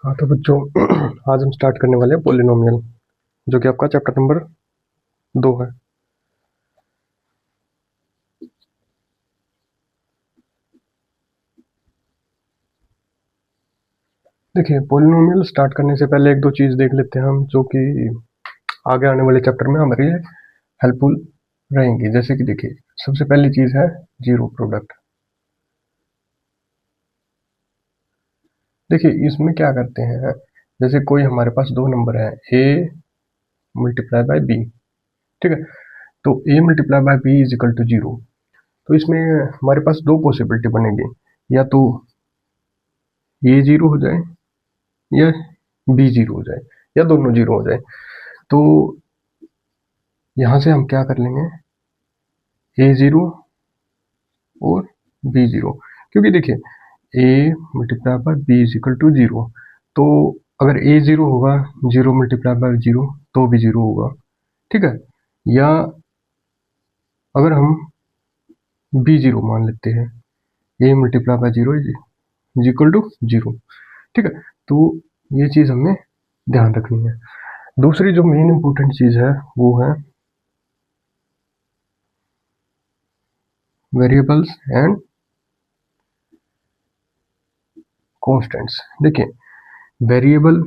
हाँ तो बच्चों आज हम स्टार्ट करने वाले हैं पोलिनोमियल, जो कि आपका चैप्टर नंबर 2 है। देखिए, पोलिनोमियल स्टार्ट करने से पहले एक दो चीज़ देख लेते हैं हम, जो कि आगे आने वाले चैप्टर में हमारे लिए हेल्पफुल रहेंगी। जैसे कि देखिए, सबसे पहली चीज़ है जीरो प्रोडक्ट। देखिए, इसमें क्या करते हैं, जैसे कोई हमारे पास दो नंबर है, ए मल्टीप्लाई बाय बी, ठीक है। तो A multiply by B is equal to zero. तो इसमें हमारे पास दो पॉसिबिलिटी बनेगी, या तो ए जीरो हो जाए या बी जीरो हो जाए, या दोनों जीरो हो जाए। तो यहाँ से हम क्या कर लेंगे, ए जीरो और बी जीरो, क्योंकि देखिए A multiply by B is equal to zero. तो अगर ए जीरो होगा, जीरो मल्टीप्लाई बाय जीरो तो भी जीरो होगा, ठीक है। या अगर हम बी जीरो मान लेते हैं, A multiply by zero is equal to zero, ठीक है। तो ये चीज़ हमें ध्यान रखनी है। दूसरी जो मेन इंपॉर्टेंट चीज़ है वो है वेरिएबल्स एंड कॉन्स्टेंट्स। देखिए, वेरिएबल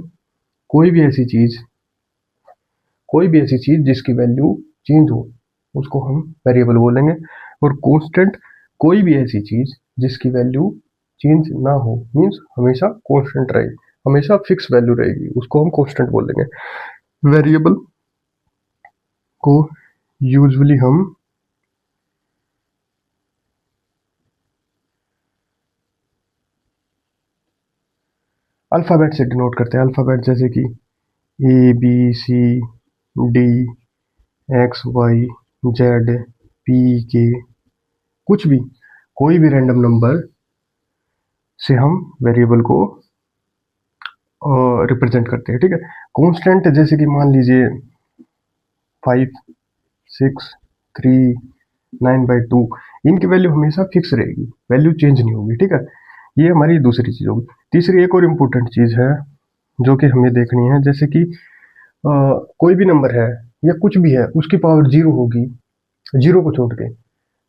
कोई भी ऐसी चीज जिसकी वैल्यू चेंज हो, उसको हम वेरिएबल बोलेंगे। और कांस्टेंट कोई भी ऐसी चीज जिसकी वैल्यू चेंज ना हो, मीन्स हमेशा कांस्टेंट रहे, हमेशा फिक्स वैल्यू रहेगी, उसको हम कांस्टेंट बोलेंगे। वेरिएबल को यूजुअली हम अल्फ़ाबेट से डिनोट करते हैं। अल्फ़ाबेट जैसे कि A B C D X Y Z P K, कुछ भी, कोई भी रैंडम नंबर से हम वेरिएबल को रिप्रेजेंट करते हैं, ठीक है। कांस्टेंट जैसे कि मान लीजिए 5 6 3 9/2, इनकी वैल्यू हमेशा फिक्स रहेगी, वैल्यू चेंज नहीं होगी, ठीक है। ये हमारी दूसरी चीज़ होगी। तीसरी एक और इम्पोर्टेंट चीज़ है जो कि हमें देखनी है, जैसे कि कोई भी नंबर है या कुछ भी है, उसकी पावर जीरो होगी। जीरो को छोड़ के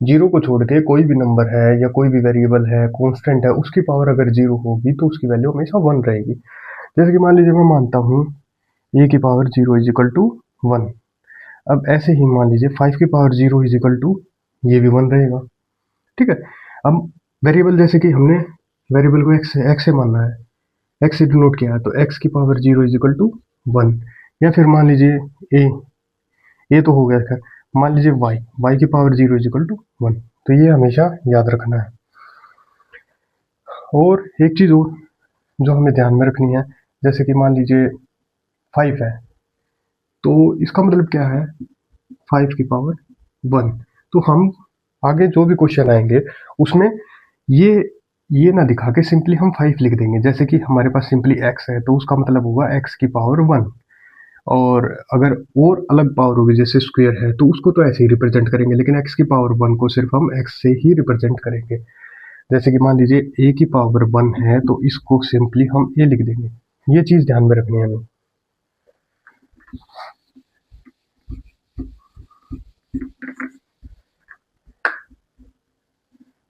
जीरो को छोड़ के कोई भी नंबर है या कोई भी वेरिएबल है, कांस्टेंट है, उसकी पावर अगर जीरो होगी तो उसकी वैल्यू हमेशा वन रहेगी। जैसे कि मान लीजिए मैं मानता हूँ ए की power zero is equal to one. अब ऐसे ही मान लीजिए 5 की power zero is equal to, ये भी वन रहेगा, ठीक है। अब वेरिएबल जैसे कि हमने वेरिएबल को एक्स से मानना है, एक्स से डिनोट किया है, तो एक्स की power zero is equal to one. या फिर मान लीजिए ए तो हो गया था, मान लीजिए वाई की power zero is equal to one. तो ये हमेशा याद रखना है। और एक चीज़ और जो हमें ध्यान में रखनी है, जैसे कि मान लीजिए 5 है, तो इसका मतलब क्या है, 5 की पावर वन। तो हम आगे जो भी क्वेश्चन आएंगे उसमें ये ये ना दिखा के सिंपली हम 5 लिख देंगे। जैसे कि हमारे पास सिंपली x है, तो उसका मतलब होगा x की पावर वन। और अगर और अलग पावर होगी, जैसे स्क्वायर है, तो उसको तो ऐसे ही रिप्रेजेंट करेंगे, लेकिन x की पावर वन को सिर्फ हम x से ही रिप्रेजेंट करेंगे। जैसे कि मान लीजिए a की पावर वन है, तो इसको सिंपली हम a लिख देंगे। ये चीज़ ध्यान में रखनी है हमें।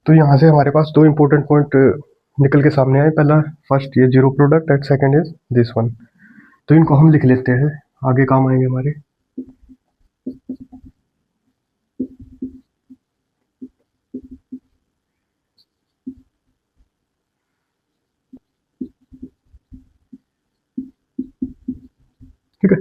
तो यहाँ से हमारे पास दो इंपॉर्टेंट पॉइंट निकल के सामने आए। पहला, फर्स्ट ये zero product, and second is this one. तो इनको हम लिख लेते हैं, आगे काम आएंगे हमारे। ठीक है,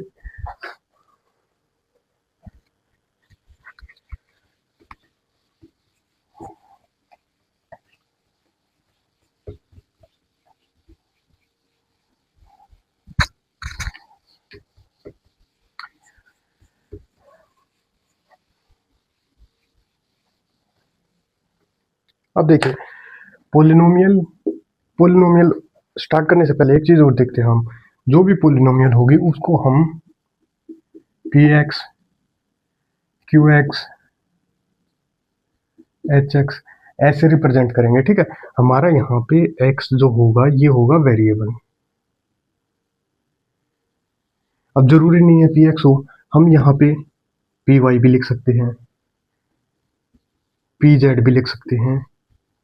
अब देखिए, पोलिनोमियल पोलिनोमियल स्टार्ट करने से पहले एक चीज़ और देखते हैं हम। जो भी पोलिनोमियल होगी उसको हम P x, Q x, H x ऐसे रिप्रेजेंट करेंगे, ठीक है। हमारा यहाँ पे एक्स जो होगा ये होगा वेरिएबल, अब जरूरी नहीं है पी एक्स हो, हम यहाँ पे पी वाई भी लिख सकते हैं, पी जेड भी लिख सकते हैं,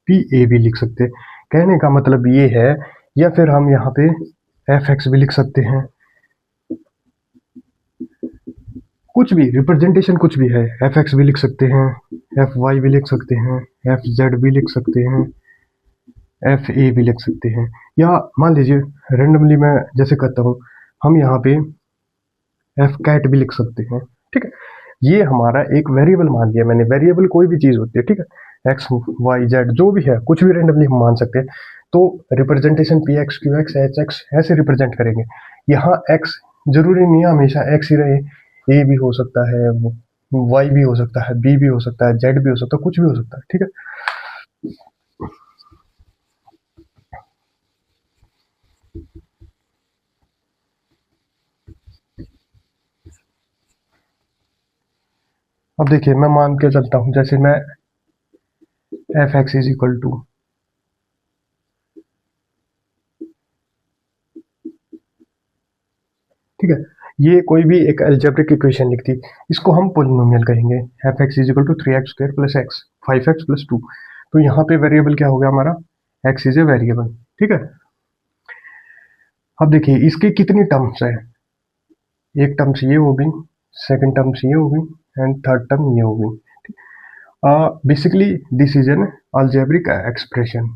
पी ए भी लिख सकते हैं। कहने का मतलब ये है, या फिर हम यहाँ पे एफ एक्स भी लिख सकते हैं, कुछ भी रिप्रेजेंटेशन कुछ भी है, एफ एक्स भी लिख सकते हैं, एफ वाई भी लिख सकते हैं, एफ जेड भी लिख सकते हैं, एफ ए भी लिख सकते हैं। या मान लीजिए रेंडमली मैं जैसे कहता हूँ, हम यहाँ पे एफ कैट भी लिख सकते हैं, ठीक है। ये हमारा एक वेरिएबल मान लिया मैंने, वेरिएबल कोई भी चीज़ होती है, ठीक है, एक्स वाई जेड जो भी है, कुछ भी रेंडमली हम मान सकते हैं। तो representation P x Q x H x ऐसे रिप्रेजेंट करेंगे। यहाँ एक्स जरूरी नहीं है हमेशा एक्स ही रहे, ए भी हो सकता है, वाई भी हो सकता है, बी भी हो सकता है, जेड भी हो सकता है, कुछ भी हो सकता है, ठीक है। अब देखिए मैं मान के चलता हूँ, जैसे मैं F X is equal to, ठीक है, ये कोई भी एक अलजेब्रिक इक्वेशन लिखती, इसको हम पोलिनोमियल कहेंगे। F X is equal to 3x² plus X 5x plus 2। तो यहाँ पे वेरिएबल क्या हो गया हमारा, एक्स इज ए वेरिएबल, ठीक है। अब देखिए इसकी कितनी टर्म्स है, एक टर्म्स ये होगी, सेकंड टर्म्स ये होगी, एंड थर्ड टर्म ये होगी। Basically this is an algebraic expression.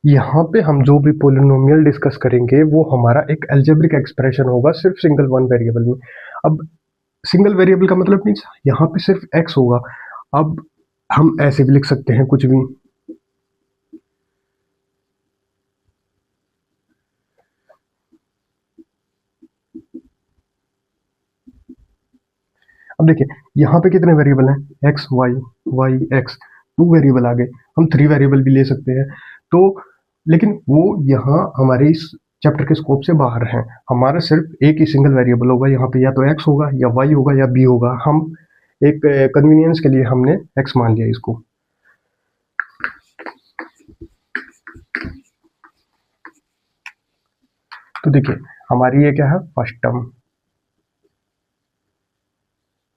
यहाँ पे हम जो भी पोलिनोमियल डिस्कस करेंगे वो हमारा एक अलजेब्रिक एक्सप्रेशन होगा, सिर्फ सिंगल वन वेरिएबल में। अब सिंगल वेरिएबल का मतलब मीन्स यहाँ पे सिर्फ एक्स होगा। अब हम ऐसे भी लिख सकते हैं कुछ भी, अब देखिए यहाँ पे कितने वेरिएबल हैं, X Y Y X, two variable आ गए। हम थ्री वेरिएबल भी ले सकते हैं, तो लेकिन वो यहाँ हमारे इस चैप्टर के स्कोप से बाहर हैं। हमारा सिर्फ एक ही सिंगल वेरिएबल होगा, यहाँ पे या तो एक्स होगा या वाई होगा या बी होगा। हम एक कन्वीनियंस के लिए हमने एक्स मान लिया इसको। तो देखिए हमारी ये क्या है, फर्स्ट टर्म,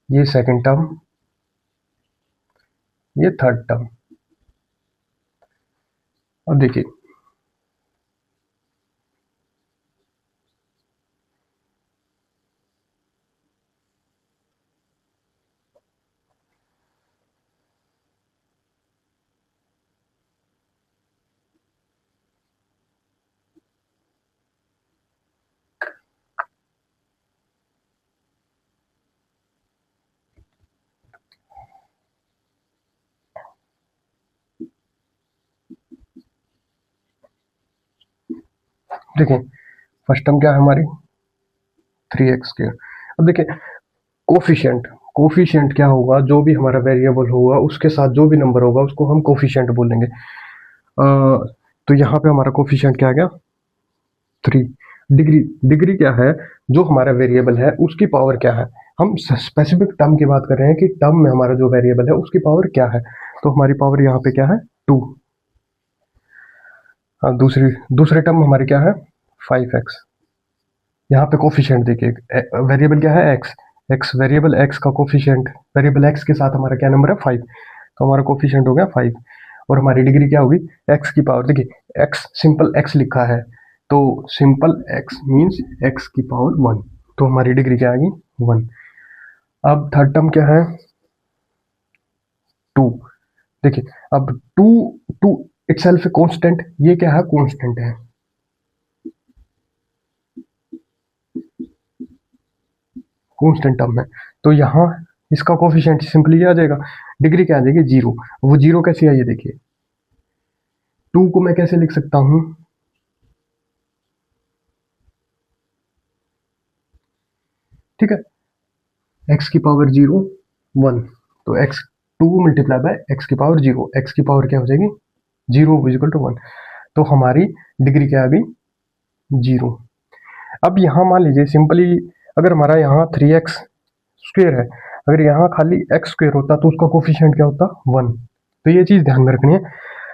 ये सेकंड टर्म, ये थर्ड टर्म। अब देखिए देखिए फर्स्ट टर्म क्या है हमारी, 3x²। अब देखिए कोफिशिएंट, कोफिशिएंट क्या होगा, जो भी हमारा वेरिएबल होगा उसके साथ जो भी नंबर होगा उसको हम कोफिशिएंट बोलेंगे। तो यहाँ पे हमारा कोफिशिएंट क्या आ गया, 3। डिग्री, डिग्री क्या है, जो हमारा वेरिएबल है उसकी पावर क्या है। हम स्पेसिफिक टर्म की बात कर रहे हैं कि टर्म में हमारा जो वेरिएबल है उसकी पावर क्या है। तो हमारी पावर यहाँ पे क्या है, 2। दूसरे टर्म हमारी क्या है, 5x। यहाँ पे कोफिशिएंट देखिए, वेरिएबल क्या है, एक्स, एक्स वेरिएबल एक्स का कोफिशिएंट, वेरिएबल एक्स के साथ हमारा क्या नंबर है, 5। तो हमारा कोफिशिएंट हो गया 5। और हमारी डिग्री क्या होगी, एक्स की पावर, देखिए एक्स सिंपल एक्स लिखा है, तो सिंपल एक्स मीन्स एक्स की पावर 1। तो हमारी डिग्री क्या आएगी, 1। अब थर्ड टर्म क्या है, 2। देखिए अब 2, 2 इटसेल्फ कांस्टेंट, ये क्या है, कांस्टेंट है, कांस्टेंट टर्म है। तो यहाँ इसका कोफिशिएंट सिंपली आ जाएगा, डिग्री क्या आ जाएगी, 0। वो 0 कैसे आई है, देखिए 2 को मैं कैसे लिख सकता हूँ, ठीक है, एक्स की पावर 0 1, तो एक्स 2 मल्टीप्लाई बाय एक्स की पावर 0, एक्स की पावर क्या हो जाएगी, 0 इक्वल टू 1। तो हमारी डिग्री क्या आ गई, 0। अब यहाँ मान लीजिए सिंपली अगर हमारा यहाँ 3x स्क्वेयर है, अगर यहाँ खाली x स्क्वेयर होता तो उसका कोफिशिएंट क्या होता 1। तो ये चीज़ ध्यान में रखनी है।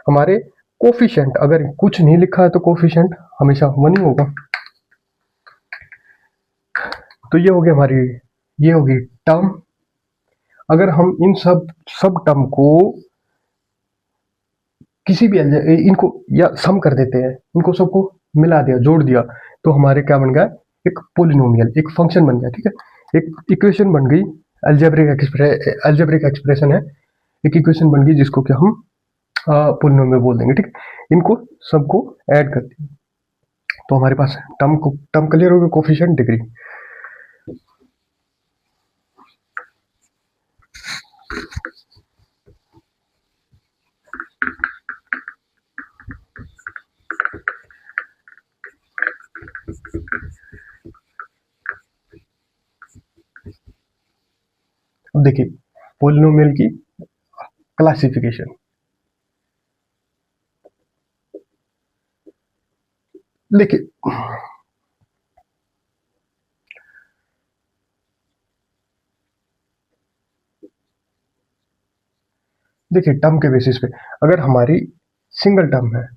हमारे कोफिशिएंट अगर कुछ नहीं लिखा है तो कोफिशिएंट हमेशा 1 ही होगा। तो ये हो गई हमारी, ये होगी टर्म। अगर हम इन सब टर्म को किसी भी इनको या सम कर देते हैं, इनको सबको मिला दिया, जोड़ दिया, तो हमारे क्या बन गया, एक पोलिनोमियल, एक फंक्शन बन गया। ठीक है, एक इक्वेशन बन गई, अल्जेब्रिक एक्सप्रेशन है, एक इक्वेशन बन गई जिसको क्या हम पोलिनोमियल बोल देंगे। ठीक है, इनको सबको ऐड कर दिया तो हमारे पास टर्म क्लियर हो गया, कोफिशिएंट, डिग्री। अब देखिए पोलिनोमियल की क्लासिफिकेशन। देखिए टर्म के बेसिस पे अगर हमारी सिंगल टर्म है,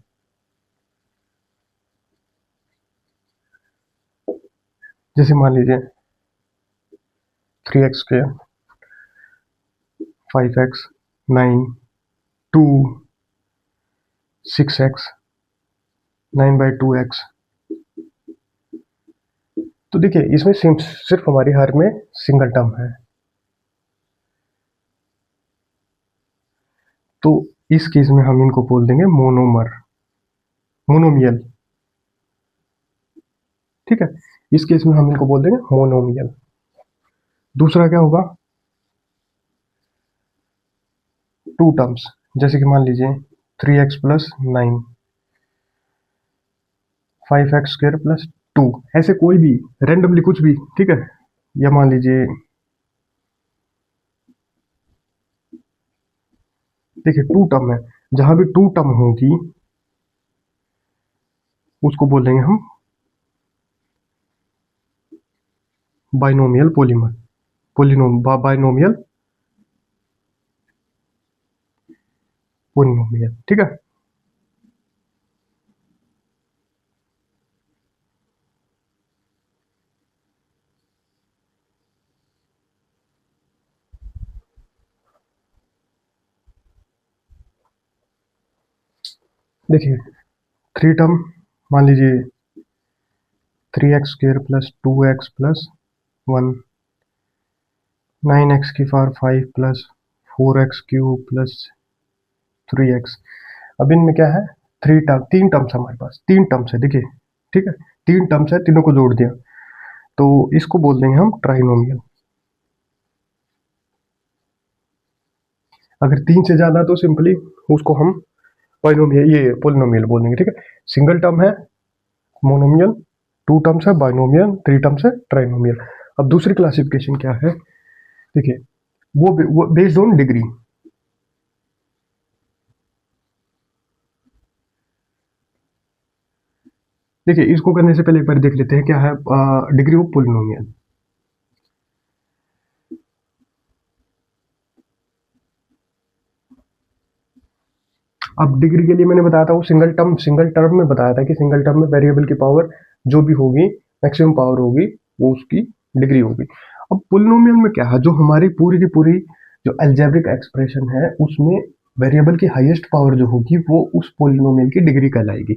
जैसे मान लीजिए 3x square, 5x, 9, 2, 6x, 9/2x। तो देखिए इसमें सिर्फ हमारी हर में सिंगल टर्म है, तो इस केस में हम इनको बोल देंगे मोनोमियल। ठीक है, इस केस में हम इनको बोल देंगे मोनोमियल। दूसरा क्या होगा, टू टर्म्स, जैसे कि मान लीजिए 3x plus 9, 5x square plus 2, ऐसे कोई भी रेंडमली कुछ भी। ठीक है, या मान लीजिए देखिए टू टर्म है, जहां भी टू टर्म होगी उसको बोल देंगे हम बाइनोमियल बाइनोमियल पोलिनोमियल। ठीक है, देखिए थ्री टर्म, मान लीजिए 3x square plus 2x plus 1, 9x की power 5 plus 4x cube plus 3x। अब इनमें क्या है, तीन टर्म्स हमारे पास, तीन टर्म्स है। देखिए ठीक है, तीन टर्म्स है, तीनों को जोड़ दिया तो इसको बोल देंगे हम ट्राइनोमियल। अगर तीन से ज्यादा तो सिंपली उसको हम बाइनोमियल, ये पोलिनोमियल बोल देंगे। ठीक है, सिंगल टर्म है मोनोमियल, टू टर्म्स है बाइनोमियल, थ्री टर्म्स है ट्राइनोमियल। अब दूसरी क्लासिफिकेशन क्या है, देखिए वो बेस्ड ऑन डिग्री। देखिए इसको करने से पहले एक बार देख लेते हैं क्या है डिग्री ऑफ पोलिनोमियल। अब डिग्री के लिए मैंने बताया था वो सिंगल टर्म में बताया था कि सिंगल टर्म में वेरिएबल की पावर जो भी होगी, मैक्सिमम पावर होगी, वो उसकी डिग्री होगी। अब पोलिनोमियल में क्या है, जो हमारी पूरी की पूरी जो अलजेब्रिक एक्सप्रेशन है उसमें वेरिएबल की हाईएस्ट पावर जो होगी वो उस पोलिनोमियल की डिग्री कहलाएगी।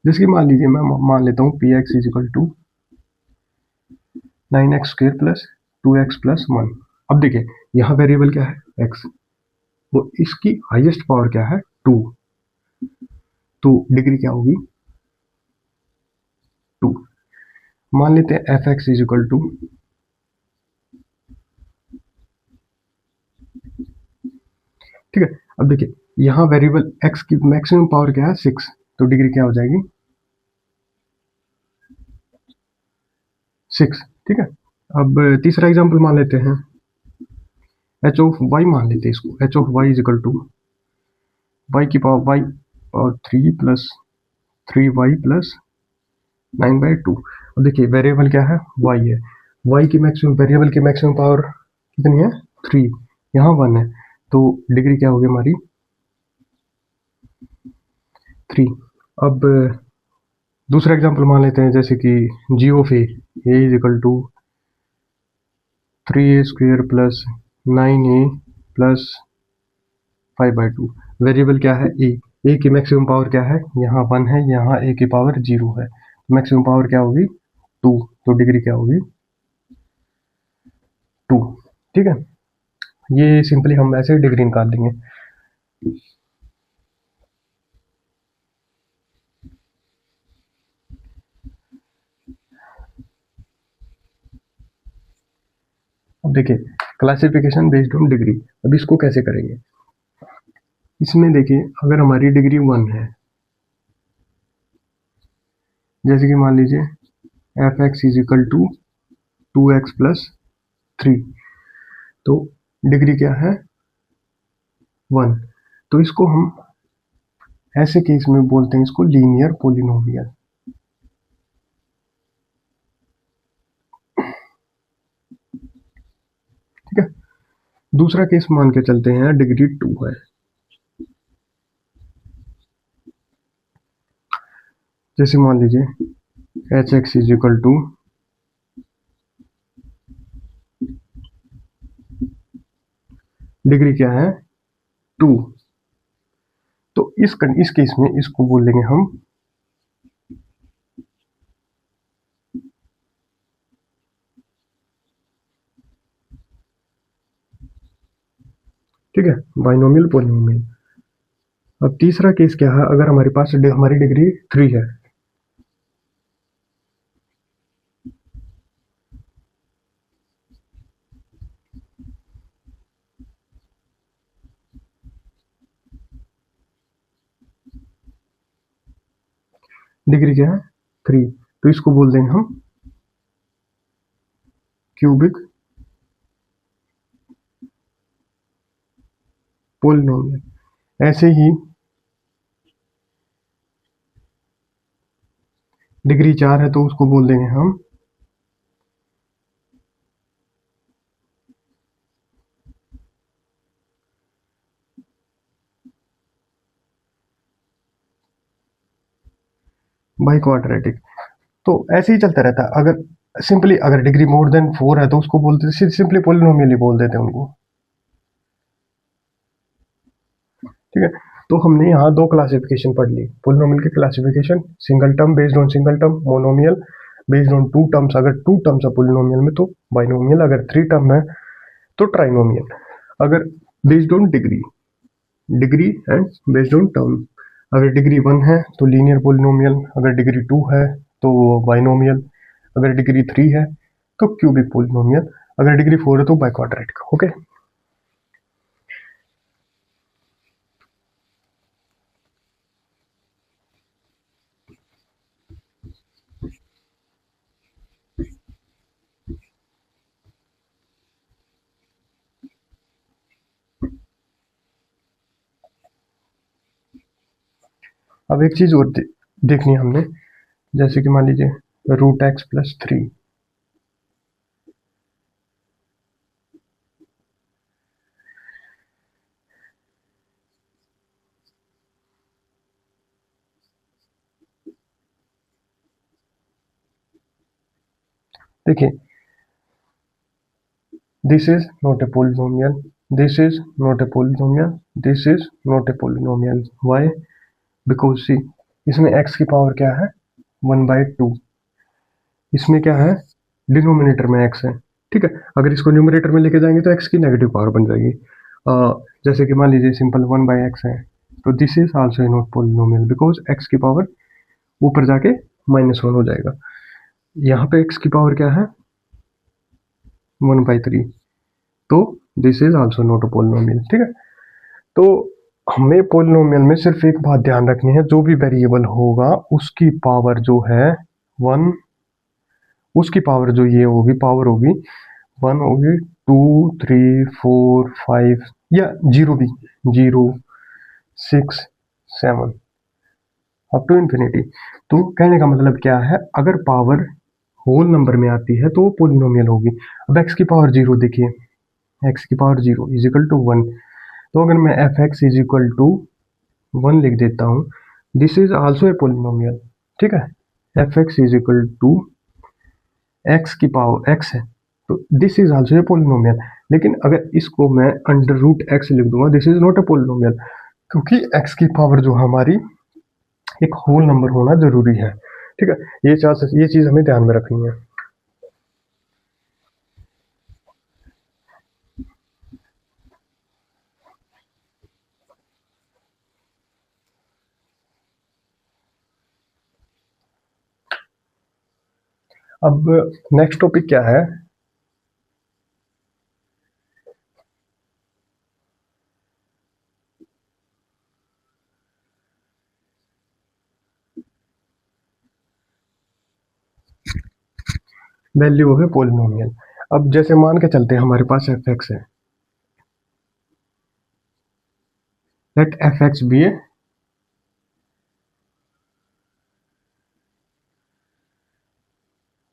जैसे कि मान लीजिए मैं मान लेता हूँ P X is equal to 9x square plus 2x plus 1। अब देखिए यहाँ वेरिएबल क्या है x, तो इसकी हाईएस्ट पावर क्या है 2, तो डिग्री क्या होगी 2। मान लेते हैं F X is equal to, ठीक है, अब देखिए यहाँ वेरिएबल x की मैक्सिमम पावर क्या है 6, तो डिग्री क्या हो जाएगी 6। ठीक है, अब तीसरा एग्जांपल मान लेते हैं एच ऑफ वाई, मान लेते हैं इसको H of Y is equal to Y की पावर 3 प्लस 3y प्लस 9/2। अब देखिए वेरिएबल क्या है y है, वाई की मैक्सिमम वेरिएबल की मैक्सिमम पावर कितनी है 3, यहाँ 1 है, तो डिग्री क्या होगी हमारी 3। अब दूसरा एग्जांपल मान लेते हैं, जैसे कि G of A is equal to 3a² plus 9a plus 5/2। Variable क्या है ए की मैक्सिमम पावर क्या है, यहाँ 1 है, यहाँ ए की पावर 0 है, मैक्सिमम पावर क्या होगी 2, तो डिग्री क्या होगी 2। ठीक है, ये सिंपली हम ऐसे डिग्री निकाल देंगे। अब देखिए क्लासिफिकेशन बेस्ड ऑन डिग्री, अब इसको कैसे करेंगे। इसमें देखिए अगर हमारी डिग्री 1 है, जैसे कि मान लीजिए F X is equal to 2x plus 3, तो डिग्री क्या है 1, तो इसको हम ऐसे केस में बोलते हैं इसको लीनियर पोलिनोमियल। ठीक है, दूसरा केस मान के चलते हैं डिग्री 2 है, जैसे मान लीजिए H x is equal two degree क्या है 2, तो इस केस में इसको बोल लेंगे हम ठीक है बाइनोमियल पोलिनोमियल। अब तीसरा केस क्या है, अगर हमारे पास हमारी डिग्री 3 है, डिग्री क्या है 3, तो इसको बोल देंगे हम क्यूबिक पोलिनोमियल। ऐसे ही डिग्री 4 है, तो उसको बोल देंगे हम बाई क्वाड्रेटिक। तो ऐसे ही चलता रहता है। अगर सिंपली अगर डिग्री मोर देन 4 है तो उसको बोलते सिंपली पोलिनोमियल ही बोल देते हैं उनको। ठीक है, तो हमने यहाँ 2 क्लासिफिकेशन पढ़ ली, पोलिनोमियल की classification, single term based on single term, monomial based on 2 terms, अगर 2 टर्म्स है पोलिनोमियल में तो बाइनोमियल, अगर 3 टर्म है तो ट्राइनोमियल। अगर based on degree, degree and based on term, अगर डिग्री 1 है तो लीनियर पोलिनोमियल, अगर डिग्री 2 है तो बाइनोमियल, अगर डिग्री 3 है तो क्यूबिक पोलिनोमियल, अगर डिग्री 4 है तो बाई क्वाड्रेटिक। ओके, अब एक चीज और देखनी है हमने, जैसे कि मान लीजिए रूट एक्स प्लस 3, देखिए this is not a polynomial, this is not a polynomial, this is not a polynomial. Why? Because see इसमें x की पावर क्या है 1/2, इसमें क्या है डिनोमिनेटर में x है। ठीक है, अगर इसको न्यूमरेटर में लेके जाएंगे तो x की नेगेटिव पावर बन जाएगी। जैसे कि मान लीजिए सिंपल 1/x है, तो this is also not polynomial because x की पावर ऊपर जाके -1 हो जाएगा। यहाँ पे x की पावर क्या है 1/3, तो this is also not a polynomial. ठीक है, तो हमें पोलिनोमियल में सिर्फ एक बात ध्यान रखनी है, जो भी वेरिएबल होगा उसकी पावर जो है 1, उसकी पावर जो ये होगी पावर होगी 1 होगी, 2, 3, 4, 5 या 0 भी, 0, 6, 7 अप टू इन्फिनिटी। तो कहने का मतलब क्या है, अगर पावर होल नंबर में आती है तो वो पोलिनोमियल होगी। अब एक्स की पावर जीरो देखिए, एक्स की power zero is equal to one, तो अगर मैं F X is equal to one लिख देता हूँ, this is also a polynomial, ठीक है। F X is equal to X की पावर एक्स है, तो this is also a polynomial. लेकिन अगर इसको मैं अंडर रूट एक्स लिख दूंगा, this is not a polynomial, क्योंकि एक्स की पावर जो हमारी एक होल नंबर होना जरूरी है, ठीक है। ये चीज हमें ध्यान में रखनी है। अब नेक्स्ट टॉपिक क्या है, वैल्यू ऑफ ए पोलिनोमियल। अब जैसे मान के चलते हैं हमारे पास एफ एक्स है, लेट एफ एक्स बी ए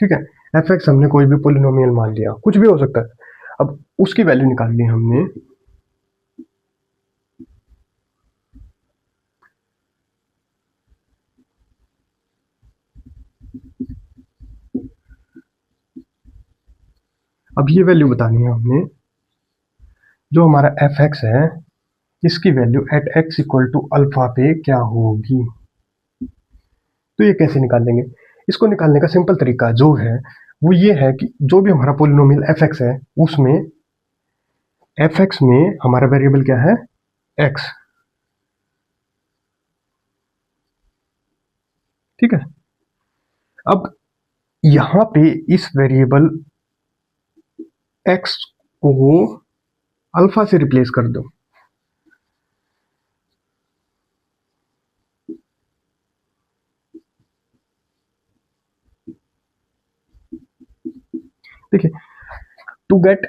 ठीक है, एफ एक्स हमने कोई भी पोलिनोमियल मान लिया, कुछ भी हो सकता है। अब उसकी वैल्यू निकाल ली हमने, अब ये वैल्यू बतानी है हमने, जो हमारा एफ एक्स है इसकी value at X equal to alpha पे क्या होगी। तो ये कैसे निकालेंगे, इसको निकालने का सिंपल तरीका जो है वो ये है कि जो भी हमारा पोलिनोमियल एफ एक्स है, उसमें एफ एक्स में हमारा वेरिएबल क्या है, एक्स, ठीक है। अब यहां पे इस वेरिएबल एक्स को अल्फा से रिप्लेस कर दो, देखिए, to get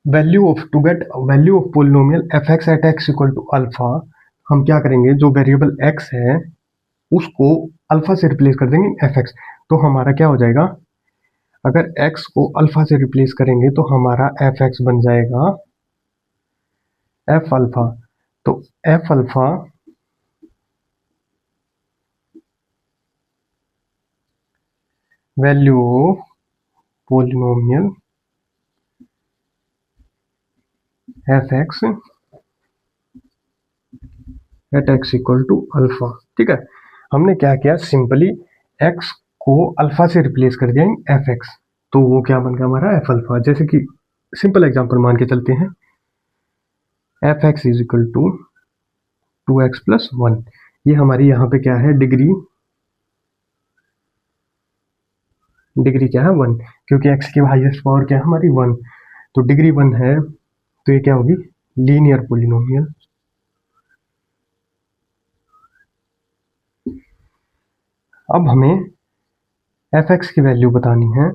value of polynomial F X at X equal to alpha, हम क्या करेंगे, जो वेरिएबल एक्स है उसको अल्फा से रिप्लेस कर देंगे एफ एक्स, तो हमारा क्या हो जाएगा, अगर एक्स को अल्फा से रिप्लेस करेंगे तो हमारा एफ एक्स बन जाएगा एफ अल्फा। तो F alpha value of polynomial F X at X equal to alpha, ठीक है। हमने क्या किया, सिंपली एक्स को अल्फा से रिप्लेस कर दिया एफ एक्स, तो वो क्या बन गया हमारा एफ अल्फा। जैसे कि सिंपल एग्जांपल मान के चलते हैं, F X is equal to two X plus one, ये हमारी यहाँ पे क्या है, डिग्री क्या है, वन, क्योंकि एक्स की हाईएस्ट पावर क्या है हमारी, वन, तो डिग्री वन है, तो ये क्या होगी, लीनियर पोलिनोमियल। अब हमें एफ एक्स की वैल्यू बतानी है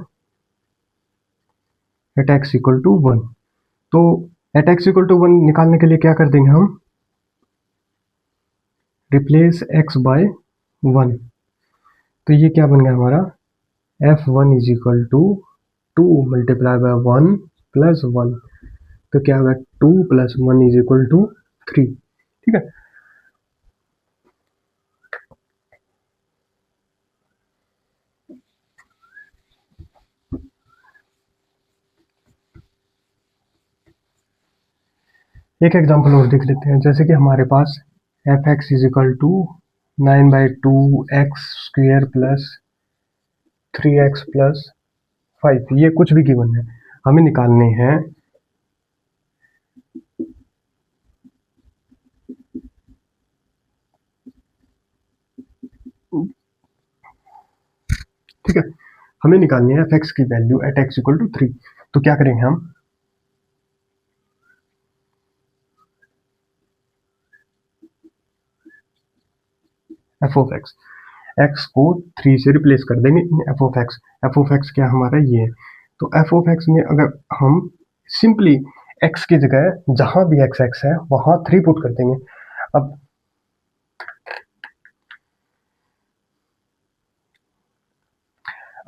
at X equal to one, तो at X equal to one निकालने के लिए क्या कर देंगे हम, रिप्लेस एक्स बाय वन, तो ये क्या बन गया हमारा, F one is equal to two multiply by one plus one, तो क्या होगा, two plus one is equal to three, ठीक है। एक एग्जांपल और देख लेते हैं, जैसे कि हमारे पास F X is equal to nine by two X square plus three X plus five, ये कुछ भी गिवन है, हमें निकालने हैं ठीक है, हमें निकालनी है एफ एक्स की value at X equal to three, तो क्या करेंगे हम, एफ ऑफ एक्स, एक्स को थ्री से रिप्लेस कर देंगे F of X, F of X क्या हमारा ये है, तो एफ ऑफ एक्स में अगर हम सिंपली एक्स की जगह जहां भी एक्स एक्स है वहां थ्री पुट कर देंगे।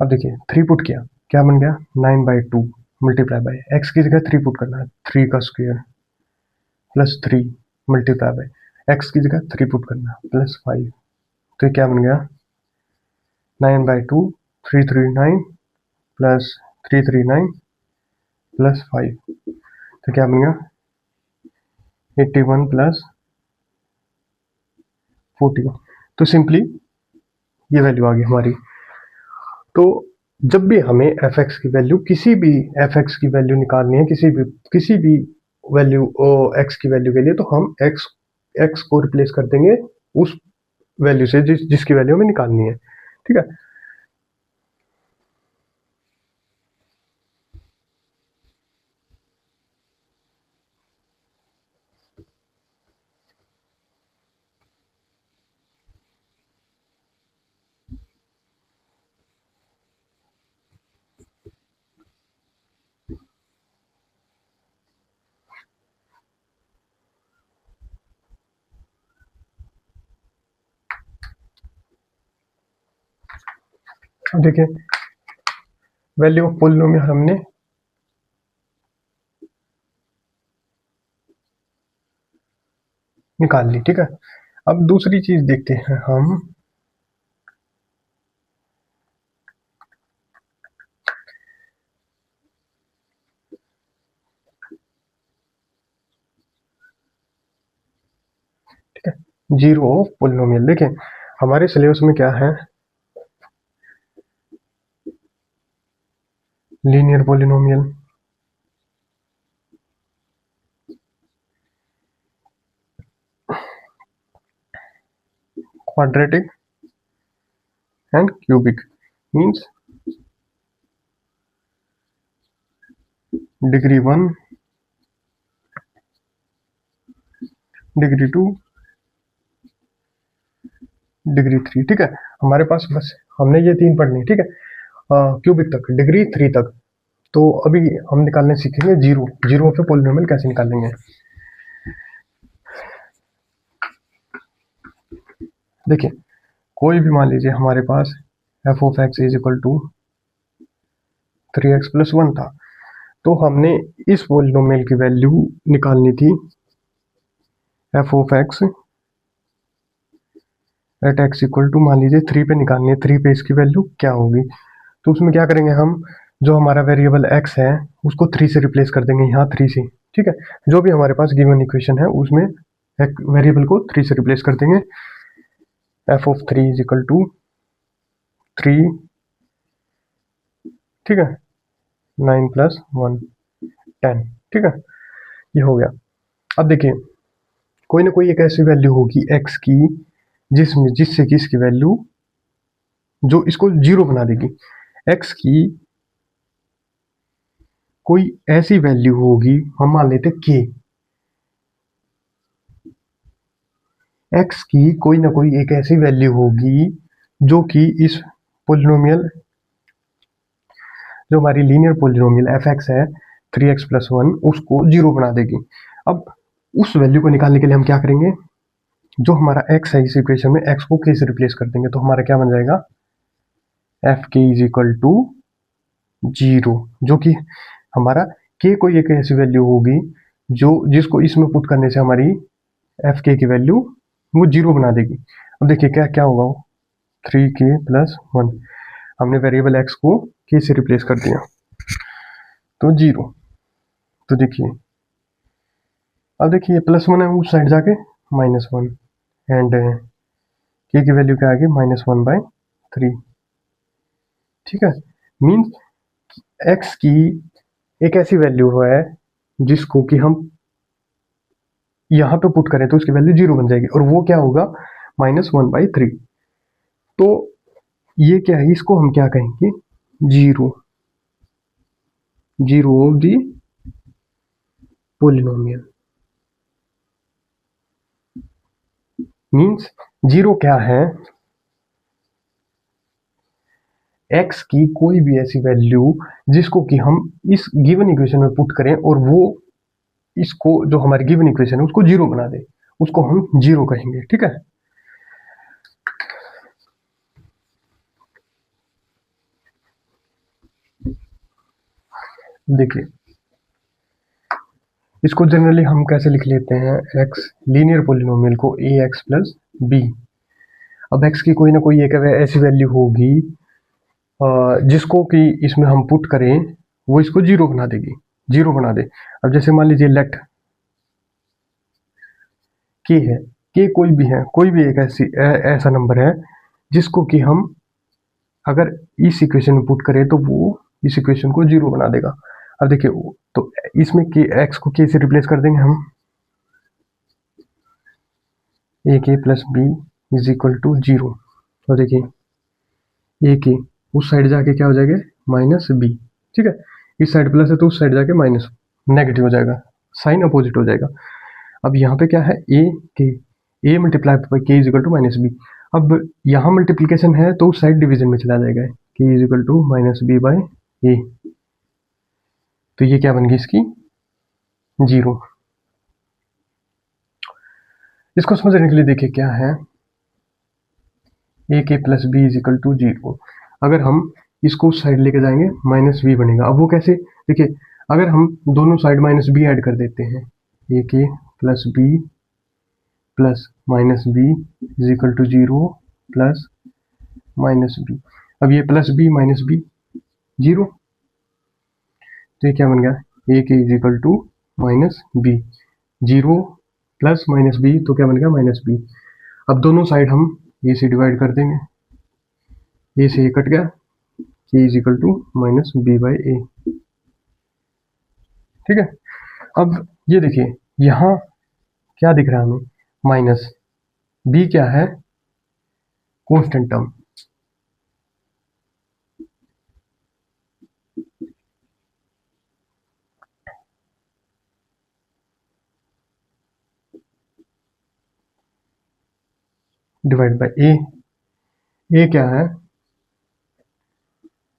अब देखिए 3 पुट किया, क्या बन गया 9/2 मल्टीप्लाई बाय एक्स की जगह 3 पुट करना है, 3 का square plus 3 multiply bye x की जगह 3 पुट करना है प्लस 5। तो ये क्या बन गया 9/2 339 प्लस 339 प्लस 5। तो क्या बन गया 81 प्लस 40। तो सिंपली ये वैल्यू आ गई हमारी। तो जब भी हमें एफ एक्स की वैल्यू, किसी भी एफ एक्स की वैल्यू निकालनी है, किसी भी वैल्यू एक्स की वैल्यू के लिए, तो हम एक्स को रिप्लेस कर देंगे उस वैल्यू से जिसकी वैल्यू हमें निकालनी है, ठीक है। अब देखिए वैल्यू ऑफ पोलिनोमियल हमने निकाल ली, ठीक है। अब दूसरी चीज देखते हैं हम, ठीक है। जीरो ऑफ पोलिनोमियल, देखें हमारे सिलेबस में क्या है, linear polynomial, quadratic and cubic. Means degree 1, degree 2, degree 3, ठीक है। हमारे पास बस हमने ये 3 पढ़नी, ठीक है, क्यूबिक तक, डिग्री 3 तक। तो अभी हम निकालने सीखेंगे जीरो, जीरो पे पोलिनोमियल कैसे निकालेंगे। देखिए कोई भी मान लीजिए हमारे पास F of X is equal to 3x+1 था, तो हमने इस पोलिनोमियल की वैल्यू निकालनी थी F of X at X equal to, मान लीजिए 3 पे निकालनी है, 3 पे इसकी वैल्यू क्या होगी। तो उसमें क्या करेंगे हम, जो हमारा वेरिएबल x है उसको 3 से रिप्लेस कर देंगे, यहाँ 3 से, ठीक है। जो भी हमारे पास गिवन इक्वेशन है उसमें एक वेरिएबल को 3 से रिप्लेस कर देंगे। F of 3 is equal to 3, ठीक है, 9 + 1 10, ठीक है, ये हो गया। अब देखिए कोई ना कोई एक ऐसी वैल्यू होगी x की जिससे कि इसकी वैल्यू जो इसको जीरो बना देगी। x की कोई ऐसी वैल्यू होगी, हम मान लेते k, x की कोई ना कोई एक ऐसी वैल्यू होगी जो कि इस पोलिनोमियल, जो हमारी लीनियर पोलिनोमियल एफ एक्स है 3x+1, उसको जीरो बना देगी। अब उस वैल्यू को निकालने के लिए हम क्या करेंगे, जो हमारा x है इस इक्वेशन में, x को k से रिप्लेस कर देंगे, तो हमारा क्या बन जाएगा एफ के इज इक्वल टू जीरो, जो कि हमारा k कोई एक ऐसी वैल्यू होगी जिसको इसमें पुट करने से हमारी एफ के की वैल्यू वो जीरो बना देगी। अब देखिए क्या क्या होगा, 3k+1, हमने वेरिएबल x को k से रिप्लेस कर दिया तो जीरो। तो देखिए अब देखिए +1 है, उस साइड जाके -1, एंड k की वैल्यू क्या आ गई -1/3, ठीक है। मीन्स x की एक ऐसी वैल्यू है जिसको कि हम यहाँ पे पुट करें तो उसकी वैल्यू जीरो बन जाएगी, और वो क्या होगा -1/3। तो ये क्या है, इसको हम क्या कहेंगे zero, zero of the polynomial. Means zero क्या है, x की कोई भी ऐसी वैल्यू जिसको कि हम इस गिवन इक्वेशन में पुट करें और वो इसको, जो हमारी गिवन इक्वेशन है उसको जीरो बना दे, उसको हम जीरो कहेंगे, ठीक है। देखिए इसको जनरली हम कैसे लिख लेते हैं, एक्स लीनियर पोलिनोमियल को ए एक्स प्लस बी। अब एक्स की कोई ना कोई एक ऐसी वैल्यू होगी जिसको कि इसमें हम पुट करें वो इसको जीरो बना देगी, जीरो बना दे। अब जैसे मान लीजिए लेट के है, के कोई भी है, कोई भी एक ऐसा नंबर है जिसको कि हम अगर इस इक्वेशन में पुट करें तो वो इस इक्वेशन को जीरो बना देगा। अब देखिए तो इसमें के एक्स को के से रिप्लेस कर देंगे हम, A K plus B is equal to zero. तो देखिए ए के उस साइड जाके क्या हो जाएगा, माइनस बी, ठीक है। इस साइड प्लस है तो उस साइड जाके माइनस नेगेटिव हो जाएगा, साइन अपोजिट हो जाएगा। अब यहाँ पे क्या है, A K, A multiply by K is equal to minus B. अब यहाँ मल्टीप्लीकेशन है तो उस साइड डिवीजन में चला जाएगा, k is equal to minus B by A. तो ये क्या बन गई इसकी, जीरो। इसको समझने के लिए देखिए क्या है, A K plus B is equal to zero. अगर हम इसको उस साइड लेके जाएंगे माइनस बी बनेगा। अब वो कैसे, देखिए अगर हम दोनों साइड माइनस बी ऐड कर देते हैं, A K plus B plus minus B is equal to zero plus minus B. अब ये plus B minus B zero, तो ये क्या बन गया, A K is equal to minus B, zero plus minus B तो क्या बन गया माइनस बी। अब दोनों साइड हम ए से डिवाइड कर देंगे, ए से ए कट गया, k is equal to minus B by A, ठीक है। अब ये देखिए यहाँ क्या दिख रहा है हमें, माइनस बी क्या है, कांस्टेंट टर्म। डिवाइड बाय ए, ए क्या है,